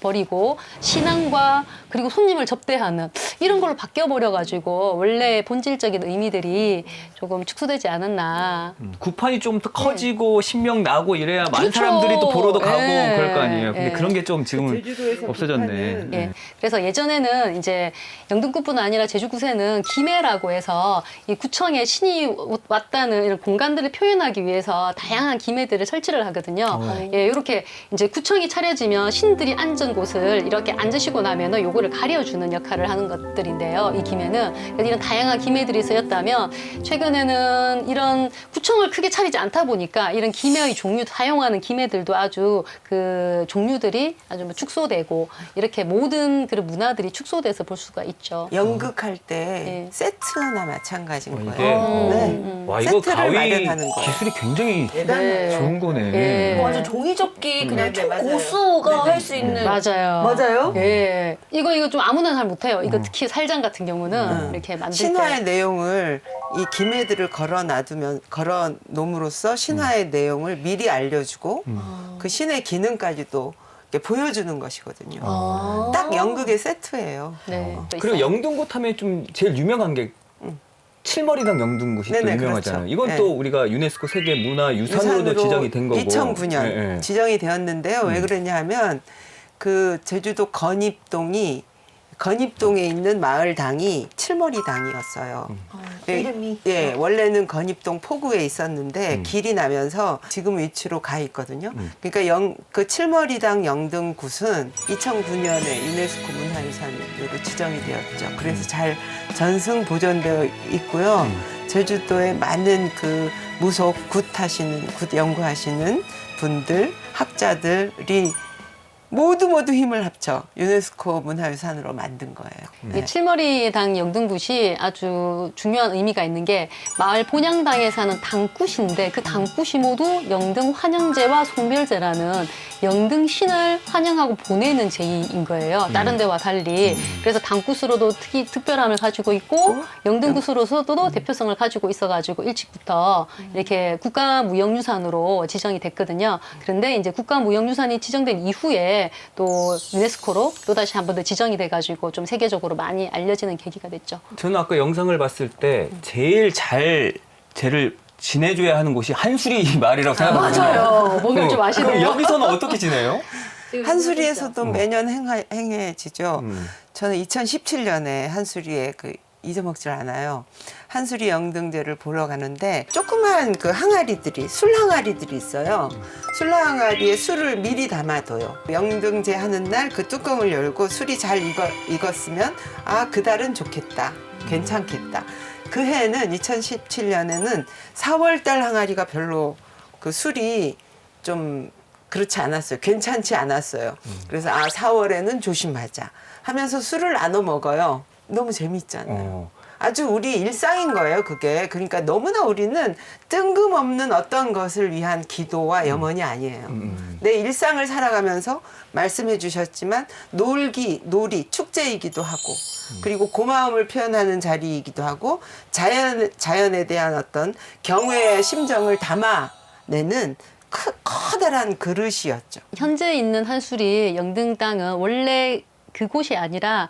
[SPEAKER 4] 버리고 신앙과 그리고 손님을 접대하는 이런 걸로 바뀌어버려가지고 원래 본질적인 의미들이 조금 축소되지 않았나.
[SPEAKER 1] 굿판이 좀 더 커지고 신명 나고 이래야 많은
[SPEAKER 4] 그렇죠.
[SPEAKER 1] 사람들이 또 보러도 가고
[SPEAKER 4] 예.
[SPEAKER 1] 그럴 거 아니에요. 근데
[SPEAKER 4] 예.
[SPEAKER 1] 그런 게 좀 지금은
[SPEAKER 3] 제주도에서
[SPEAKER 1] 없어졌네.
[SPEAKER 4] 예. 그래서 예전에는 이제 영등굿뿐 아니라 제주굿에는 기매라고 해서 이 구청에 신이 왔다는 이런 공간들을 표현하기 위해서 다양한 기매들을 설치를 하거든요. 예, 이렇게 이제 구청이 차려지면 신들이 앉은 곳을 이렇게 앉으시고 나면은 요거를 가려주는 역할을 하는 것들인데요. 이 기매는 그래서 이런 다양한 기매들이 쓰였다면 최근에는 이런 구청을 크게 차리지 않다 보니까 이런 기매의 종류 사용하는 기매들도 아주 그 종류들이 아주 뭐 축소되고 이렇게 모든 그런 문화들이 축소돼서 볼 수가 있죠.
[SPEAKER 3] 연극할 때
[SPEAKER 4] 예.
[SPEAKER 3] 세트나 마찬가지인
[SPEAKER 1] 이게
[SPEAKER 3] 거예요. 네.
[SPEAKER 1] 와 이거
[SPEAKER 3] 세트를
[SPEAKER 1] 가위
[SPEAKER 3] 마련하는 거예요.
[SPEAKER 1] 기술이 굉장히
[SPEAKER 4] 네.
[SPEAKER 1] 좋은 거네.
[SPEAKER 4] 예.
[SPEAKER 2] 완전 종이접기 그냥
[SPEAKER 3] 네, 맞아요.
[SPEAKER 2] 고수가 할 수 있는.
[SPEAKER 4] 맞아요.
[SPEAKER 2] 맞아요?
[SPEAKER 4] 예. 이거 좀 아무나 잘 못해요. 이거 특히 살장 같은 경우는 이렇게 만들 때.
[SPEAKER 3] 신화의 내용을 이 기매들을 걸어 놓음으로써 신화의 내용을 미리 알려주고 그 신의 기능까지도 이렇게 보여주는 것이거든요. 딱 연극의 세트예요.
[SPEAKER 4] 네. 또
[SPEAKER 1] 그리고
[SPEAKER 4] 있어요.
[SPEAKER 1] 영등굿 하면 좀 제일 유명한 게 칠머리당 영등굿이 또
[SPEAKER 3] 네네,
[SPEAKER 1] 유명하잖아요.
[SPEAKER 3] 그렇죠.
[SPEAKER 1] 이건
[SPEAKER 3] 네.
[SPEAKER 1] 또 우리가 유네스코 세계 문화유산으로도 지정이 된 거고.
[SPEAKER 3] 2009년
[SPEAKER 1] 예, 예.
[SPEAKER 3] 지정이 되었는데요. 왜 그러냐 하면 그 제주도 건입동에 있는 마을당이 칠머리당이었어요.
[SPEAKER 2] 이름이.
[SPEAKER 3] 예, 원래는 건입동 포구에 있었는데 길이 나면서 지금 위치로 가 있거든요. 그러니까 그 칠머리당 영등굿은 2009년에 유네스코 문화유산으로 지정이 되었죠. 그래서 잘 전승 보존되어 있고요. 제주도에 많은 그 무속 굿 연구하시는 분들, 학자들이 모두 힘을 합쳐 유네스코 문화유산으로 만든 거예요.
[SPEAKER 4] 이 칠머리당 영등굿이 아주 중요한 의미가 있는 게 마을 본향당에 사는 당굿인데 그 당굿이 모두 영등 환영제와 송별제라는 영등 신을 환영하고 보내는 제의인 거예요. 다른 데와 달리. 그래서 당굿으로도 특별함을 가지고 있고 영등굿으로서도 대표성을 가지고 있어가지고 일찍부터 이렇게 국가무형유산으로 지정이 됐거든요. 그런데 이제 국가무형유산이 지정된 이후에 또 유네스코로 또다시 한 번 더 지정이 돼가지고 좀 세계적으로 많이 알려지는 계기가 됐죠.
[SPEAKER 1] 저는 아까 영상을 봤을 때 제일 잘 쟤를 지내줘야 하는 곳이 한수리 마을이라고 생각하거든요.
[SPEAKER 4] 맞아요. 뭔가 좀 아시네요.
[SPEAKER 1] 그럼 여기서는 어떻게 지내요?
[SPEAKER 3] 한수리에서도 매년 행해지죠. 저는 2017년에 한수리에 잊어먹질 않아요. 한수리 영등제를 보러 가는데 조그만 그 항아리들이 술 항아리들이 있어요. 술 항아리에 술을 미리 담아둬요. 영등제 하는 날 그 뚜껑을 열고 술이 잘 익었으면 아 그달은 좋겠다. 괜찮겠다. 그 해는 2017년에는 4월달 항아리가 별로 그 술이 좀 그렇지 않았어요. 괜찮지 않았어요. 그래서 4월에는 조심하자 하면서 술을 나눠 먹어요. 너무 재밌잖아요. 아주 우리 일상인 거예요, 그게. 그러니까 너무나 우리는 뜬금없는 어떤 것을 위한 기도와 염원이 아니에요. 내 일상을 살아가면서 말씀해 주셨지만 놀이, 축제이기도 하고 그리고 고마움을 표현하는 자리이기도 하고 자연에 대한 어떤 경외의 심정을 담아내는 커다란 그릇이었죠.
[SPEAKER 4] 현재 있는 한수리 영등 땅은 원래 그곳이 아니라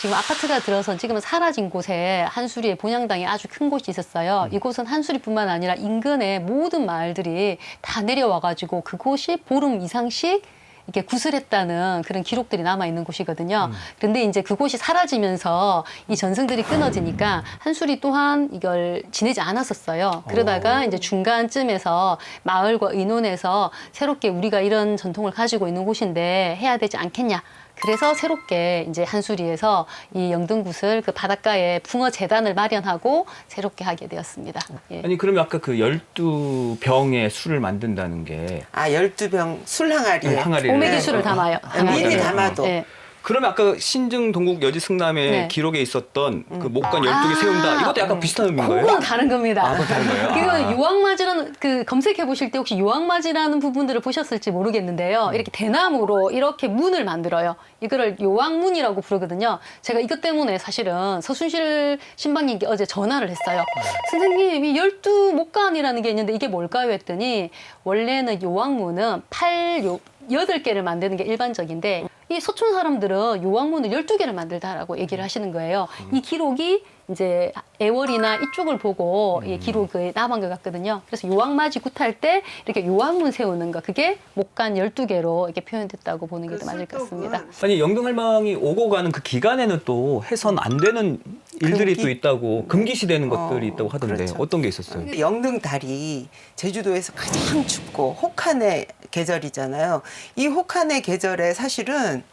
[SPEAKER 4] 지금 아파트가 들어서 지금은 사라진 곳에 한수리의 본향당이 아주 큰 곳이 있었어요. 이곳은 한수리뿐만 아니라 인근의 모든 마을들이 다 내려와가지고 그곳이 보름 이상씩 이렇게 구슬했다는 그런 기록들이 남아있는 곳이거든요. 그런데 이제 그곳이 사라지면서 이 전승들이 끊어지니까 한수리 또한 이걸 지내지 않았었어요. 그러다가 이제 중간쯤에서 마을과 의논해서 새롭게 우리가 이런 전통을 가지고 있는 곳인데 해야 되지 않겠냐. 그래서 새롭게 이제 한수리에서 이 영등굿을 그 바닷가에 붕어 재단을 마련하고 새롭게 하게 되었습니다. 예.
[SPEAKER 1] 아니 그러면 아까 그 12병의 술을 만든다는 게
[SPEAKER 3] 12병 술 항아리에
[SPEAKER 1] 항아리를
[SPEAKER 4] 오메기 술을 담아요.
[SPEAKER 3] 미리 담아도
[SPEAKER 4] 예.
[SPEAKER 1] 그러면 아까 신증 동국 여지승남의
[SPEAKER 4] 네.
[SPEAKER 1] 기록에 있었던 그 목간 12개 세운다 이것도 약간 비슷한 의미인가요?
[SPEAKER 4] 그건 다른 겁니다.
[SPEAKER 1] 그건 다른 거예요?
[SPEAKER 4] 그건 요왕맞이라는 그 검색해 보실 때 혹시 요왕맞이라는 부분들을 보셨을지 모르겠는데요. 이렇게 대나무로 이렇게 문을 만들어요. 이거를 요왕문이라고 부르거든요. 제가 이것 때문에 사실은 서순실 신방님께 어제 전화를 했어요. 선생님, 이 12목간이라는 게 있는데 이게 뭘까요? 했더니 원래는 요왕문은 8개를 만드는 게 일반적인데 이 서촌 사람들은 요왕문을 12개를 만들다라고 얘기를 하시는 거예요. 이 기록이 이제 애월이나 이쪽을 보고 이 기록이 남은 것 같거든요. 그래서 요왕맞이 굿할 때 이렇게 요왕문 세우는 거 그게 목간 12개로 이렇게 표현됐다고 보는 게 더 맞을 것 같습니다.
[SPEAKER 1] 아니 영등할망이 오고 가는 그 기간에는 또 해선 안 되는 일들이 또 있다고 금기시되는 것들이 있다고 하던데
[SPEAKER 3] 그렇죠.
[SPEAKER 1] 어떤 게 있었어요?
[SPEAKER 3] 영등달이 제주도에서 가장 춥고 혹한의 계절이잖아요. 이 혹한의 계절에 사실은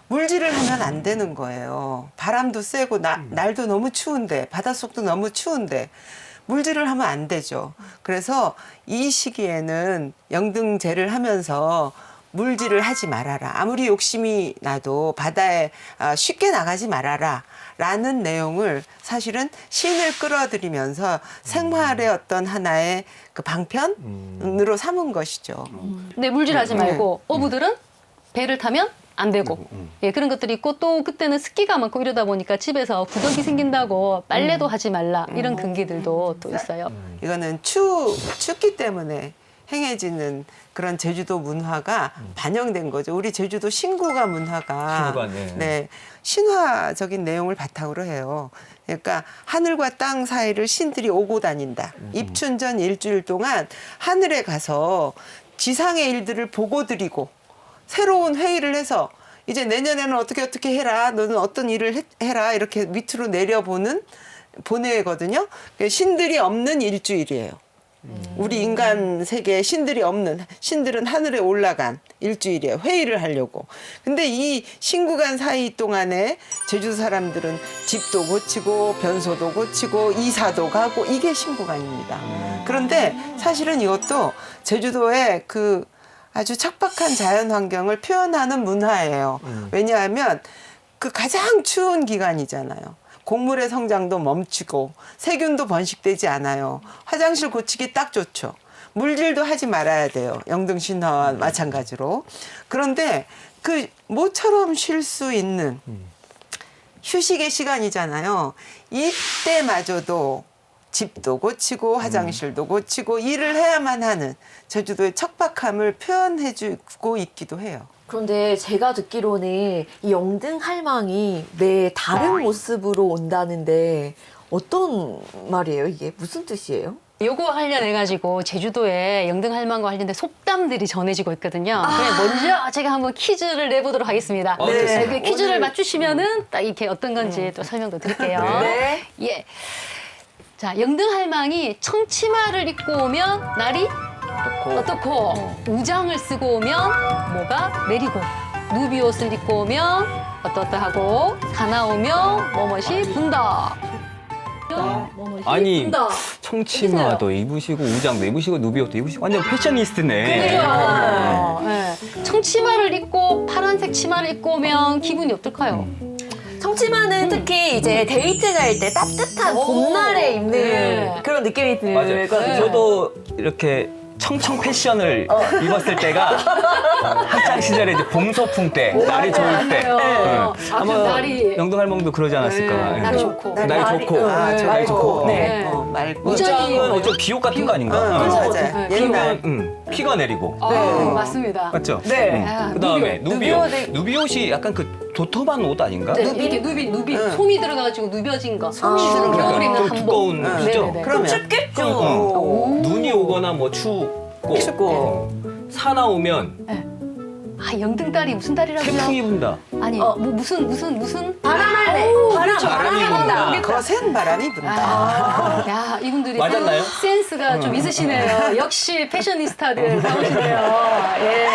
[SPEAKER 3] 물질을 하면 안 되는 거예요. 바람도 세고 날도 너무 추운데 바닷속도 너무 추운데 물질을 하면 안 되죠. 그래서 이 시기에는 영등제를 하면서 물질을 하지 말아라. 아무리 욕심이 나도 바다에 쉽게 나가지 말아라. 라는 내용을 사실은 신을 끌어들이면서 생활의 어떤 하나의 그 방편으로 삼은 것이죠.
[SPEAKER 4] 근데 물질하지 말고 어부들은 배를 타면 안 되고 예, 그런 것들이 있고 또 그때는 습기가 많고 이러다 보니까 집에서 구더기 생긴다고 빨래도 하지 말라 이런 금기들도 또 있어요.
[SPEAKER 3] 이거는 춥기 때문에 행해지는 그런 제주도 문화가 반영된 거죠. 우리 제주도 신구가 문화가 네, 신화적인 내용을 바탕으로 해요. 그러니까 하늘과 땅 사이를 신들이 오고 다닌다. 입춘전 일주일 동안 하늘에 가서 지상의 일들을 보고 드리고 새로운 회의를 해서 이제 내년에는 어떻게 해라. 너는 어떤 일을 해라. 이렇게 밑으로 내려보는 본회거든요. 신들이 없는 일주일이에요. 우리 인간 세계에 신들이 없는, 신들은 하늘에 올라간 일주일이에요. 회의를 하려고. 근데 이 신구간 사이 동안에 제주 사람들은 집도 고치고 변소도 고치고 이사도 가고 이게 신구간입니다. 그런데 사실은 이것도 제주도의 그 아주 척박한 자연 환경을 표현하는 문화예요. 왜냐하면 그 가장 추운 기간이잖아요. 곡물의 성장도 멈추고 세균도 번식되지 않아요. 화장실 고치기 딱 좋죠. 물질도 하지 말아야 돼요. 영등신화와 마찬가지로. 그런데 그 모처럼 쉴 수 있는 휴식의 시간이잖아요. 이때마저도 집도 고치고 화장실도 고치고 일을 해야만 하는 제주도의 척박함을 표현해주고 있기도 해요.
[SPEAKER 2] 그런데 제가 듣기로는 이 영등 할망이 매 다른 모습으로 온다는데 어떤 말이에요? 이게 무슨 뜻이에요?
[SPEAKER 4] 요거 관련해가지고 제주도에 영등할망과 관련된 속담들이 전해지고 있거든요. 그래 먼저 제가 한번 퀴즈를 내보도록 하겠습니다.
[SPEAKER 1] 네.
[SPEAKER 4] 그 퀴즈를 맞추시면은 딱 이렇게 어떤 건지 또 설명도 드릴게요.
[SPEAKER 2] 네.
[SPEAKER 4] 예. 자, 영등할망이 청치마를 입고 오면 날이 어떻고 우장을 쓰고 오면 뭐가 내리고 누비옷을 입고 오면 어떠하고 사나우면 뭐뭇이 분다. 뭐뭇이
[SPEAKER 1] 아니
[SPEAKER 4] 분다.
[SPEAKER 1] 청치마도 입으시고 우장도 입으시고 누비옷도 입으시고 완전 패셔니스트네.
[SPEAKER 4] 그죠? 네. 청치마를 입고 파란색 치마를 입고 오면 기분이 어떨까요?
[SPEAKER 2] 청치마는 특히 이제 데이트 갈 때 따뜻한 봄날에 입는
[SPEAKER 4] 네.
[SPEAKER 2] 그런 느낌이
[SPEAKER 1] 맞아요.
[SPEAKER 2] 들거든요.
[SPEAKER 1] 저도 이렇게 청청 패션을 입었을 때가 학창 시절에 이제 봄 소풍 때, 날이 좋을 때.
[SPEAKER 4] 맞아요.
[SPEAKER 1] 네.
[SPEAKER 4] 아, 그
[SPEAKER 1] 아마
[SPEAKER 4] 날이-
[SPEAKER 1] 영등할망도 그러지 않았을까.
[SPEAKER 4] 네,
[SPEAKER 1] 네.
[SPEAKER 4] 날이 좋고.
[SPEAKER 1] 날이 좋고.
[SPEAKER 3] 날이 좋고.
[SPEAKER 4] 네.
[SPEAKER 3] 맑고.
[SPEAKER 1] 우장은 어째 비옷 같은 거 아닌가?
[SPEAKER 3] 맞아요.
[SPEAKER 4] 네.
[SPEAKER 3] 옛날.
[SPEAKER 1] 피가 내리고.
[SPEAKER 4] 맞습니다.
[SPEAKER 1] 맞죠?
[SPEAKER 2] 네.
[SPEAKER 4] 아,
[SPEAKER 1] 그다음에
[SPEAKER 2] 누비옷.
[SPEAKER 1] 누비옷이 약간 그 도톰한 옷 아닌가?
[SPEAKER 4] 네, 이렇게 누비 솜이 들어가가지고 누벼진 거. 솜이 들어
[SPEAKER 1] 그러니까
[SPEAKER 4] 겨울 입는
[SPEAKER 1] 좀
[SPEAKER 4] 한복.
[SPEAKER 1] 두꺼운 옷이죠?
[SPEAKER 4] 네네네.
[SPEAKER 3] 그러면
[SPEAKER 2] 춥겠죠.
[SPEAKER 1] 눈이 오거나 뭐 춥고
[SPEAKER 3] 춥고.
[SPEAKER 1] 사나 오면
[SPEAKER 4] 아, 영등딸이 무슨 딸이라고요?
[SPEAKER 1] 태풍이 분다.
[SPEAKER 4] 아니, 뭐 무슨
[SPEAKER 2] 바람할래.
[SPEAKER 1] 바람이 분다.
[SPEAKER 3] 거센 바람이 분다.
[SPEAKER 4] 아, 야, 이분들이
[SPEAKER 1] 맞았나요?
[SPEAKER 4] 센스가 좀 있으시네요. 역시 패셔니스타들 나오시네요. 예.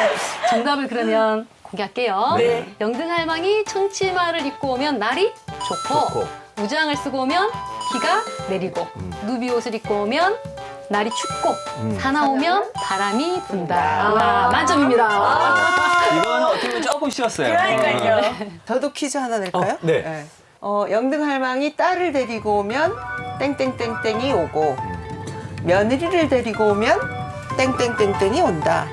[SPEAKER 4] 정답을 그러면 공개할게요.
[SPEAKER 2] 네.
[SPEAKER 4] 영등할망이 청치마를 입고 오면 날이 좋고, 우장을 쓰고 오면 비가 내리고, 누비옷을 입고 오면 날이 춥고, 사나 오면 바람이 분다. 와, 만점입니다.
[SPEAKER 1] 이거는 어떻게 보면 조금 쉬웠어요.
[SPEAKER 2] 그러니까요.
[SPEAKER 3] 저도 퀴즈 하나 낼까요?
[SPEAKER 1] 네.
[SPEAKER 3] 영등할망이 딸을 데리고 오면 땡땡땡땡이 오고 며느리를 데리고 오면 땡땡땡땡이 온다.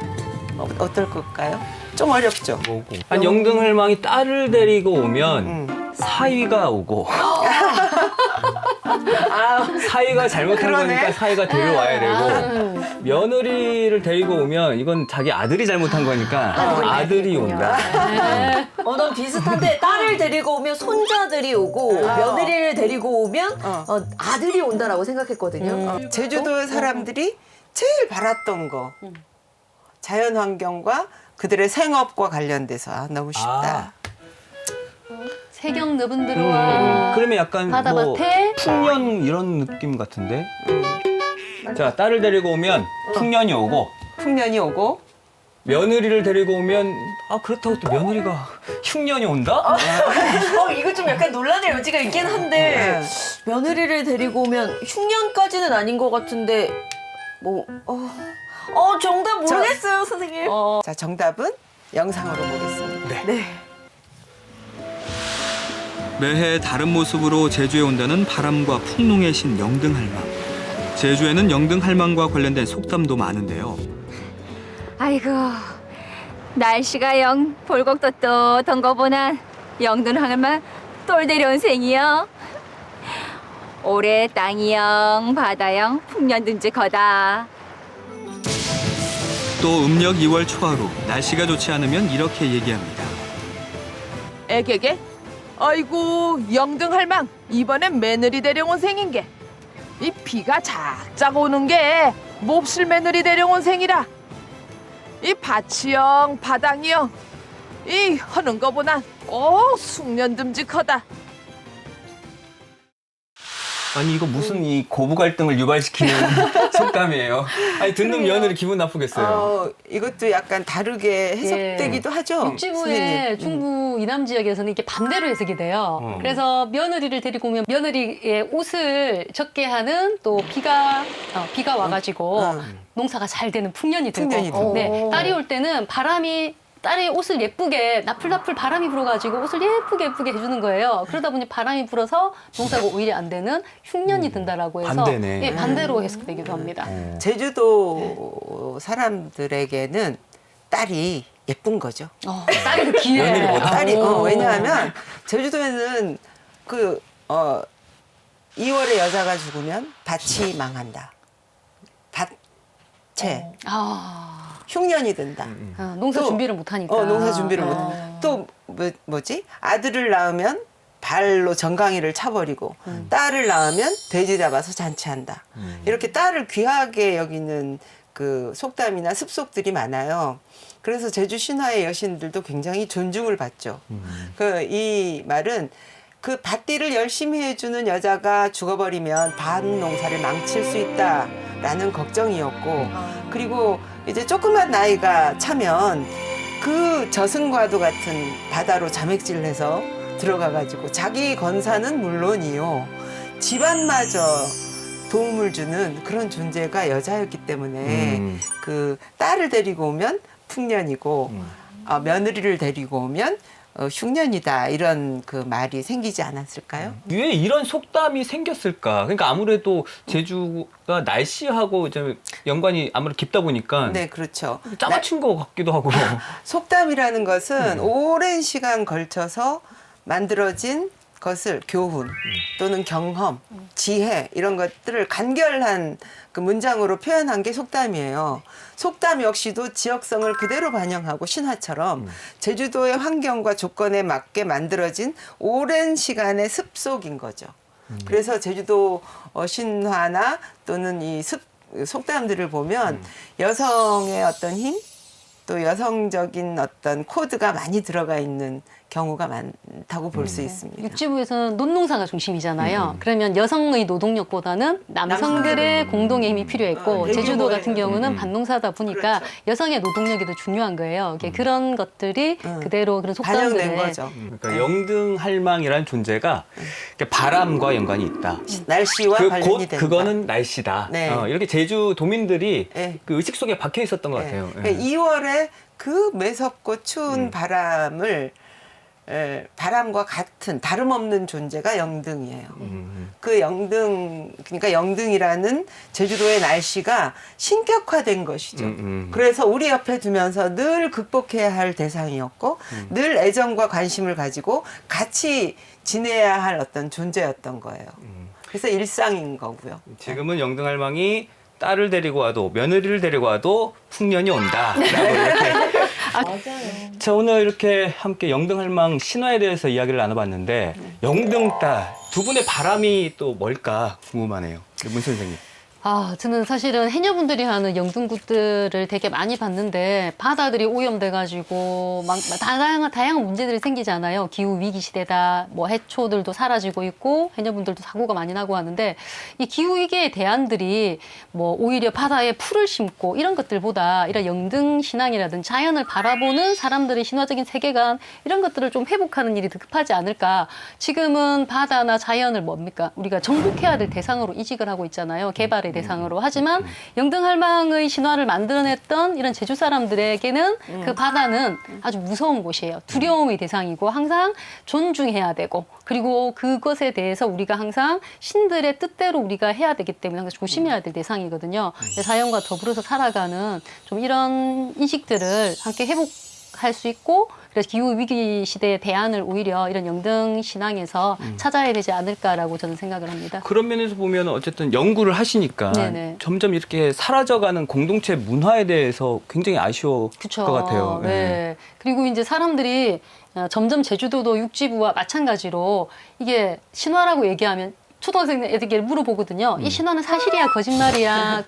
[SPEAKER 3] 어떨 걸까요? 좀 어렵죠?
[SPEAKER 1] 아니 영등할망이 딸을 데리고 오면 사위가 오고 사위가 잘못한
[SPEAKER 3] 그러네.
[SPEAKER 1] 거니까 사위가 데려와야 되고 며느리를 데리고 오면 이건 자기 아들이 잘못한 거니까 아들이 온다.
[SPEAKER 2] 넌 비슷한데 딸을 데리고 오면 손자들이 오고 며느리를 데리고 오면 아들이 온다라고 생각했거든요.
[SPEAKER 3] 제주도 사람들이 제일 바랐던 거 자연 환경과 그들의 생업과 관련돼서 너무 쉽다.
[SPEAKER 4] 세경 너분들과
[SPEAKER 1] 그러면 약간 뭐
[SPEAKER 4] 바다밭에
[SPEAKER 1] 풍년 이런 느낌 같은데. 자, 딸을 데리고 오면 풍년이 오고
[SPEAKER 3] 풍년이 오고
[SPEAKER 1] 며느리를 데리고 오면 그렇다고 또 며느리가 흉년이 온다?
[SPEAKER 2] 이거 좀 약간 논란의 여지가 있긴 한데 며느리를 데리고 오면 흉년까지는 아닌 것 같은데 정답 모르겠어요, 선생님.
[SPEAKER 3] 자, 정답은 영상으로 보겠습니다.
[SPEAKER 2] 네.
[SPEAKER 11] 매해 다른 모습으로 제주에 온다는 바람과 풍롱의 신 영등할망. 제주에는 영등할망과 관련된 속담도 많은데요.
[SPEAKER 8] 아이고, 날씨가 영 볼곡 떳떳한 거보나 영등할망 똘 데려온 생이여. 올해 땅이 영 바다 영 풍년 든직하다.
[SPEAKER 11] 또 음력 2월 초하루 날씨가 좋지 않으면 이렇게 얘기합니다.
[SPEAKER 10] 애게게? 아이고 영등할망 이번엔 며느리 데려온 생인게 이 비가 작작 오는 게 몹쓸 며느리 데려온 생이라 이 밭이영 바닥이영 이 하는 거보단 숙련듬직하다.
[SPEAKER 1] 아니 이거 무슨 이 고부 갈등을 유발시키는 속담이에요. 아니 듣는 며느리 기분 나쁘겠어요.
[SPEAKER 3] 이것도 약간 다르게 해석되기도 하죠.
[SPEAKER 4] 육지부의 중부 이남 지역에서는 이게 반대로 해석이 돼요. 그래서 며느리를 데리고 오면 며느리의 옷을 적게 하는 또 비가 와가지고 농사가 잘 되는 풍년이 되고
[SPEAKER 3] 풍년이 되고.
[SPEAKER 4] 네, 딸이 올 때는 딸이 옷을 예쁘게 나풀나풀 바람이 불어가지고 옷을 예쁘게 해주는 거예요. 그러다 보니 바람이 불어서 농사가 오히려 안 되는 흉년이 든다라고 해서
[SPEAKER 1] 반대네.
[SPEAKER 4] 예, 반대로 해석되기도 합니다.
[SPEAKER 3] 제주도 사람들에게는 딸이 예쁜 거죠.
[SPEAKER 4] 딸이 더 귀해.
[SPEAKER 1] 며느리보다?
[SPEAKER 3] 딸이 왜냐하면 제주도에는 2월에 여자가 죽으면 밭이 망한다. 밭채 흉년이 든다.
[SPEAKER 4] 농사
[SPEAKER 3] 또,
[SPEAKER 4] 준비를 못하니까.
[SPEAKER 3] 농사 준비를 못. 또 뭐지? 아들을 낳으면 발로 정강이를 차버리고 딸을 낳으면 돼지 잡아서 잔치한다. 이렇게 딸을 귀하게 여기는 그 속담이나 습속들이 많아요. 그래서 제주 신화의 여신들도 굉장히 존중을 받죠. 이 말은 그 밭일을 열심히 해주는 여자가 죽어버리면 밭 농사를 망칠 수 있다라는 걱정이었고, 그리고 이제 조그만 나이가 차면 그 저승과도 같은 바다로 자맥질을 해서 들어가가지고 자기 건사는 물론이요, 집안마저 도움을 주는 그런 존재가 여자였기 때문에 그 딸을 데리고 오면 풍년이고 며느리를 데리고 오면 흉년이다, 이런 그 말이 생기지 않았을까요?
[SPEAKER 1] 왜 이런 속담이 생겼을까? 그러니까 아무래도 제주가 날씨하고 좀 연관이 아무래도 깊다 보니까
[SPEAKER 3] 네, 그렇죠.
[SPEAKER 1] 짜맞춘 것 같기도 하고.
[SPEAKER 3] 속담이라는 것은 오랜 시간 걸쳐서 만들어진 것을 교훈 또는 경험, 지혜, 이런 것들을 간결한 그 문장으로 표현한 게 속담이에요. 속담 역시도 지역성을 그대로 반영하고 신화처럼 제주도의 환경과 조건에 맞게 만들어진 오랜 시간의 습속인 거죠. 그래서 제주도 신화나 또는 이 속담들을 보면 여성의 어떤 힘, 또 여성적인 어떤 코드가 많이 들어가 있는 경우가 많다고 볼 수 있습니다.
[SPEAKER 4] 육지부에서는 논농사가 중심이잖아요. 그러면 여성의 노동력보다는 남성들의 공동의 힘이 필요했고, 제주도 같은 경우는 밭농사다 보니까 여성의 노동력이 더 중요한 거예요. 그런 것들이 그대로 그런 속담들에
[SPEAKER 3] 반영된 거죠.
[SPEAKER 1] 그러니까 영등할망이라는 존재가 바람과 연관이 있다.
[SPEAKER 3] 날씨와 관련이
[SPEAKER 1] 곧
[SPEAKER 3] 된다.
[SPEAKER 1] 그거는 날씨다.
[SPEAKER 3] 네.
[SPEAKER 1] 이렇게 제주 도민들이
[SPEAKER 3] 네.
[SPEAKER 1] 그 의식 속에 박혀 있었던 것 같아요.
[SPEAKER 3] 그러니까 2월에 그 매섭고 추운 바람과 같은 다름없는 존재가 영등이에요. 그 영등, 그러니까 영등이라는 제주도의 날씨가 신격화된 것이죠. 그래서 우리 옆에 두면서 늘 극복해야 할 대상이었고, 늘 애정과 관심을 가지고 같이 지내야 할 어떤 존재였던 거예요. 그래서 일상인 거고요.
[SPEAKER 1] 지금은 영등할망이 딸을 데리고 와도 며느리를 데리고 와도 풍년이 온다. 라고 이렇게.
[SPEAKER 2] 맞아요.
[SPEAKER 1] 자, 오늘 이렇게 함께 영등할망 신화에 대해서 이야기를 나눠봤는데 영등딸 두 분의 바람이 또 뭘까 궁금하네요. 문 선생님.
[SPEAKER 4] 저는 사실은 해녀분들이 하는 영등굿들을 되게 많이 봤는데, 바다들이 오염돼가지고 막 다양한 문제들이 생기잖아요. 기후 위기 시대다, 뭐 해초들도 사라지고 있고 해녀분들도 사고가 많이 나고 하는데, 이 기후 위기의 대안들이 뭐 오히려 바다에 풀을 심고 이런 것들보다 이런 영등 신앙이라든지 자연을 바라보는 사람들의 신화적인 세계관, 이런 것들을 좀 회복하는 일이 더 급하지 않을까. 지금은 바다나 자연을 우리가 정복해야 될 대상으로 이직을 하고 있잖아요. 개발의 대상으로. 하지만 영등할망의 신화를 만들어냈던 이런 제주 사람들에게는 그 바다는 아주 무서운 곳이에요. 두려움의 대상이고 항상 존중해야 되고, 그리고 그것에 대해서 우리가 항상 신들의 뜻대로 우리가 해야 되기 때문에 항상 조심해야 될 대상이거든요. 자연과 더불어서 살아가는 좀 이런 인식들을 함께 회복할 수 있고, 그래서 기후 위기 시대의 대안을 오히려 이런 영등 신앙에서 찾아야 되지 않을까라고 저는 생각을 합니다.
[SPEAKER 1] 그런 면에서 보면 어쨌든 연구를 하시니까
[SPEAKER 4] 네네.
[SPEAKER 1] 점점 이렇게 사라져가는 공동체 문화에 대해서 굉장히 아쉬울
[SPEAKER 4] 그쵸.
[SPEAKER 1] 것 같아요.
[SPEAKER 4] 네. 그리고 이제 사람들이 점점 제주도도 육지부와 마찬가지로 이게 신화라고 얘기하면 초등학생 애들에게 물어보거든요. 이 신화는 사실이야, 거짓말이야?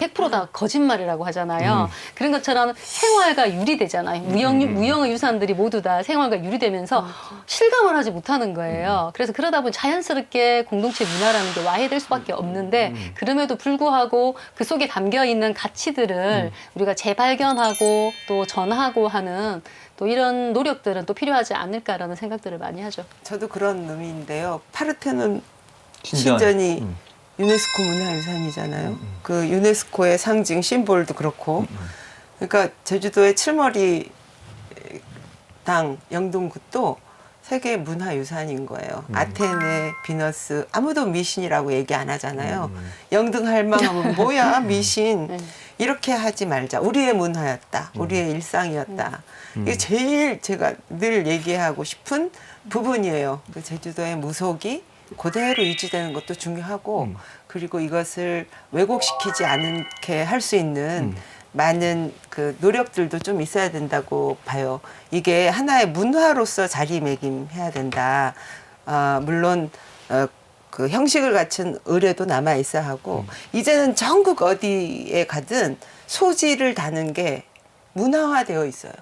[SPEAKER 4] 100% 다 거짓말이라고 하잖아요. 그런 것처럼 생활과 유리되잖아요. 무형의 유산들이 모두 다 생활과 유리되면서 실감을 하지 못하는 거예요. 그래서 그러다 보니 자연스럽게 공동체 문화라는 게 와해될 수밖에 없는데 그럼에도 불구하고 그 속에 담겨 있는 가치들을 우리가 재발견하고 또 전하고 하는 또 이런 노력들은 또 필요하지 않을까라는 생각들을 많이 하죠.
[SPEAKER 3] 저도 그런 의미인데요. 파르테논 신전이 유네스코 문화유산이잖아요. 그 유네스코의 상징 심볼도 그렇고. 그러니까 제주도의 칠머리 당 영동굿도 세계 문화유산인 거예요. 아테네, 비너스 아무도 미신이라고 얘기 안 하잖아요. 영등할망하면 뭐야 미신. 이렇게 하지 말자. 우리의 문화였다. 우리의 일상이었다. 이게 제일 제가 늘 얘기하고 싶은 부분이에요. 그 제주도의 무속이 그대로 유지되는 것도 중요하고 그리고 이것을 왜곡시키지 않게 할 수 있는 많은 그 노력들도 좀 있어야 된다고 봐요. 이게 하나의 문화로서 자리매김해야 된다. 물론 그 형식을 갖춘 의례도 남아 있어야 하고 이제는 전국 어디에 가든 소지를 다는 게 문화화되어 있어요.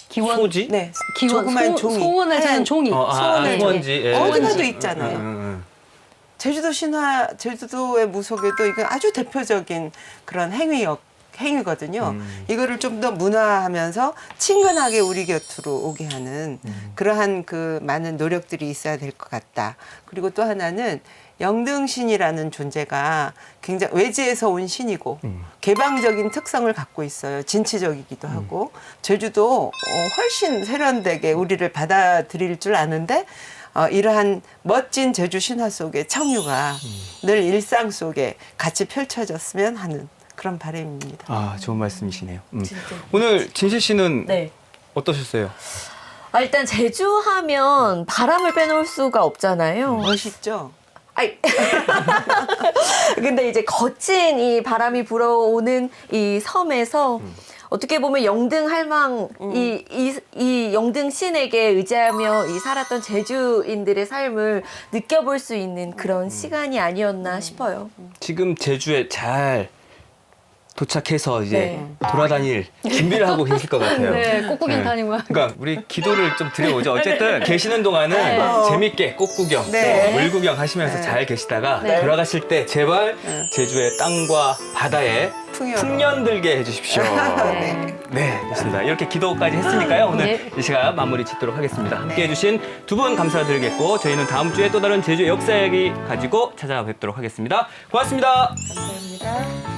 [SPEAKER 4] 기원,
[SPEAKER 1] 소지?
[SPEAKER 3] 네,
[SPEAKER 4] 기원,
[SPEAKER 3] 조그만 종이,
[SPEAKER 4] 소원을 사는 종이.
[SPEAKER 3] 소원을
[SPEAKER 1] 소원지. 예.
[SPEAKER 3] 어디 가도 있잖아요. 제주도 신화, 제주도의 무속에도 이건 아주 대표적인 그런 행위거든요. 이거를 좀 더 문화하면서 친근하게 우리 곁으로 오게 하는 그러한 그 많은 노력들이 있어야 될 것 같다. 그리고 또 하나는 영등신이라는 존재가 굉장히 외지에서 온 신이고 개방적인 특성을 갖고 있어요. 진취적이기도 하고 제주도 훨씬 세련되게 우리를 받아들일 줄 아는데 이러한 멋진 제주 신화 속의 청유가 늘 일상 속에 같이 펼쳐졌으면 하는 그런 바람입니다.
[SPEAKER 1] 아, 좋은 말씀이시네요. 오늘 진실 씨는
[SPEAKER 2] 네.
[SPEAKER 1] 어떠셨어요?
[SPEAKER 2] 일단 제주 하면 바람을 빼놓을 수가 없잖아요.
[SPEAKER 3] 멋있죠?
[SPEAKER 2] 아이. 근데 이제 거친 이 바람이 불어오는 이 섬에서 어떻게 보면 영등할망 이 영등신에게 의지하며 이 살았던 제주인들의 삶을 느껴볼 수 있는 그런 시간이 아니었나 싶어요.
[SPEAKER 1] 지금 제주에 잘 도착해서 이제 돌아다닐 준비를 하고 계실 것 같아요.
[SPEAKER 4] 네, 꽃구경 다니고.
[SPEAKER 1] 그러니까 우리 기도를 좀 드려보죠. 어쨌든 계시는 동안은 재밌게 꽃구경, 물구경 하시면서 잘 계시다가 돌아가실 때 제발 제주의 땅과 바다에 풍년들게 해주십시오. 네, 좋습니다. 이렇게 기도까지 했으니까요. 오늘 이 시간 마무리 짓도록 하겠습니다. 함께해 주신 두 분 감사드리겠고 저희는 다음 주에 또 다른 제주의 역사 이야기 가지고 찾아뵙도록 하겠습니다. 고맙습니다.
[SPEAKER 2] 감사합니다.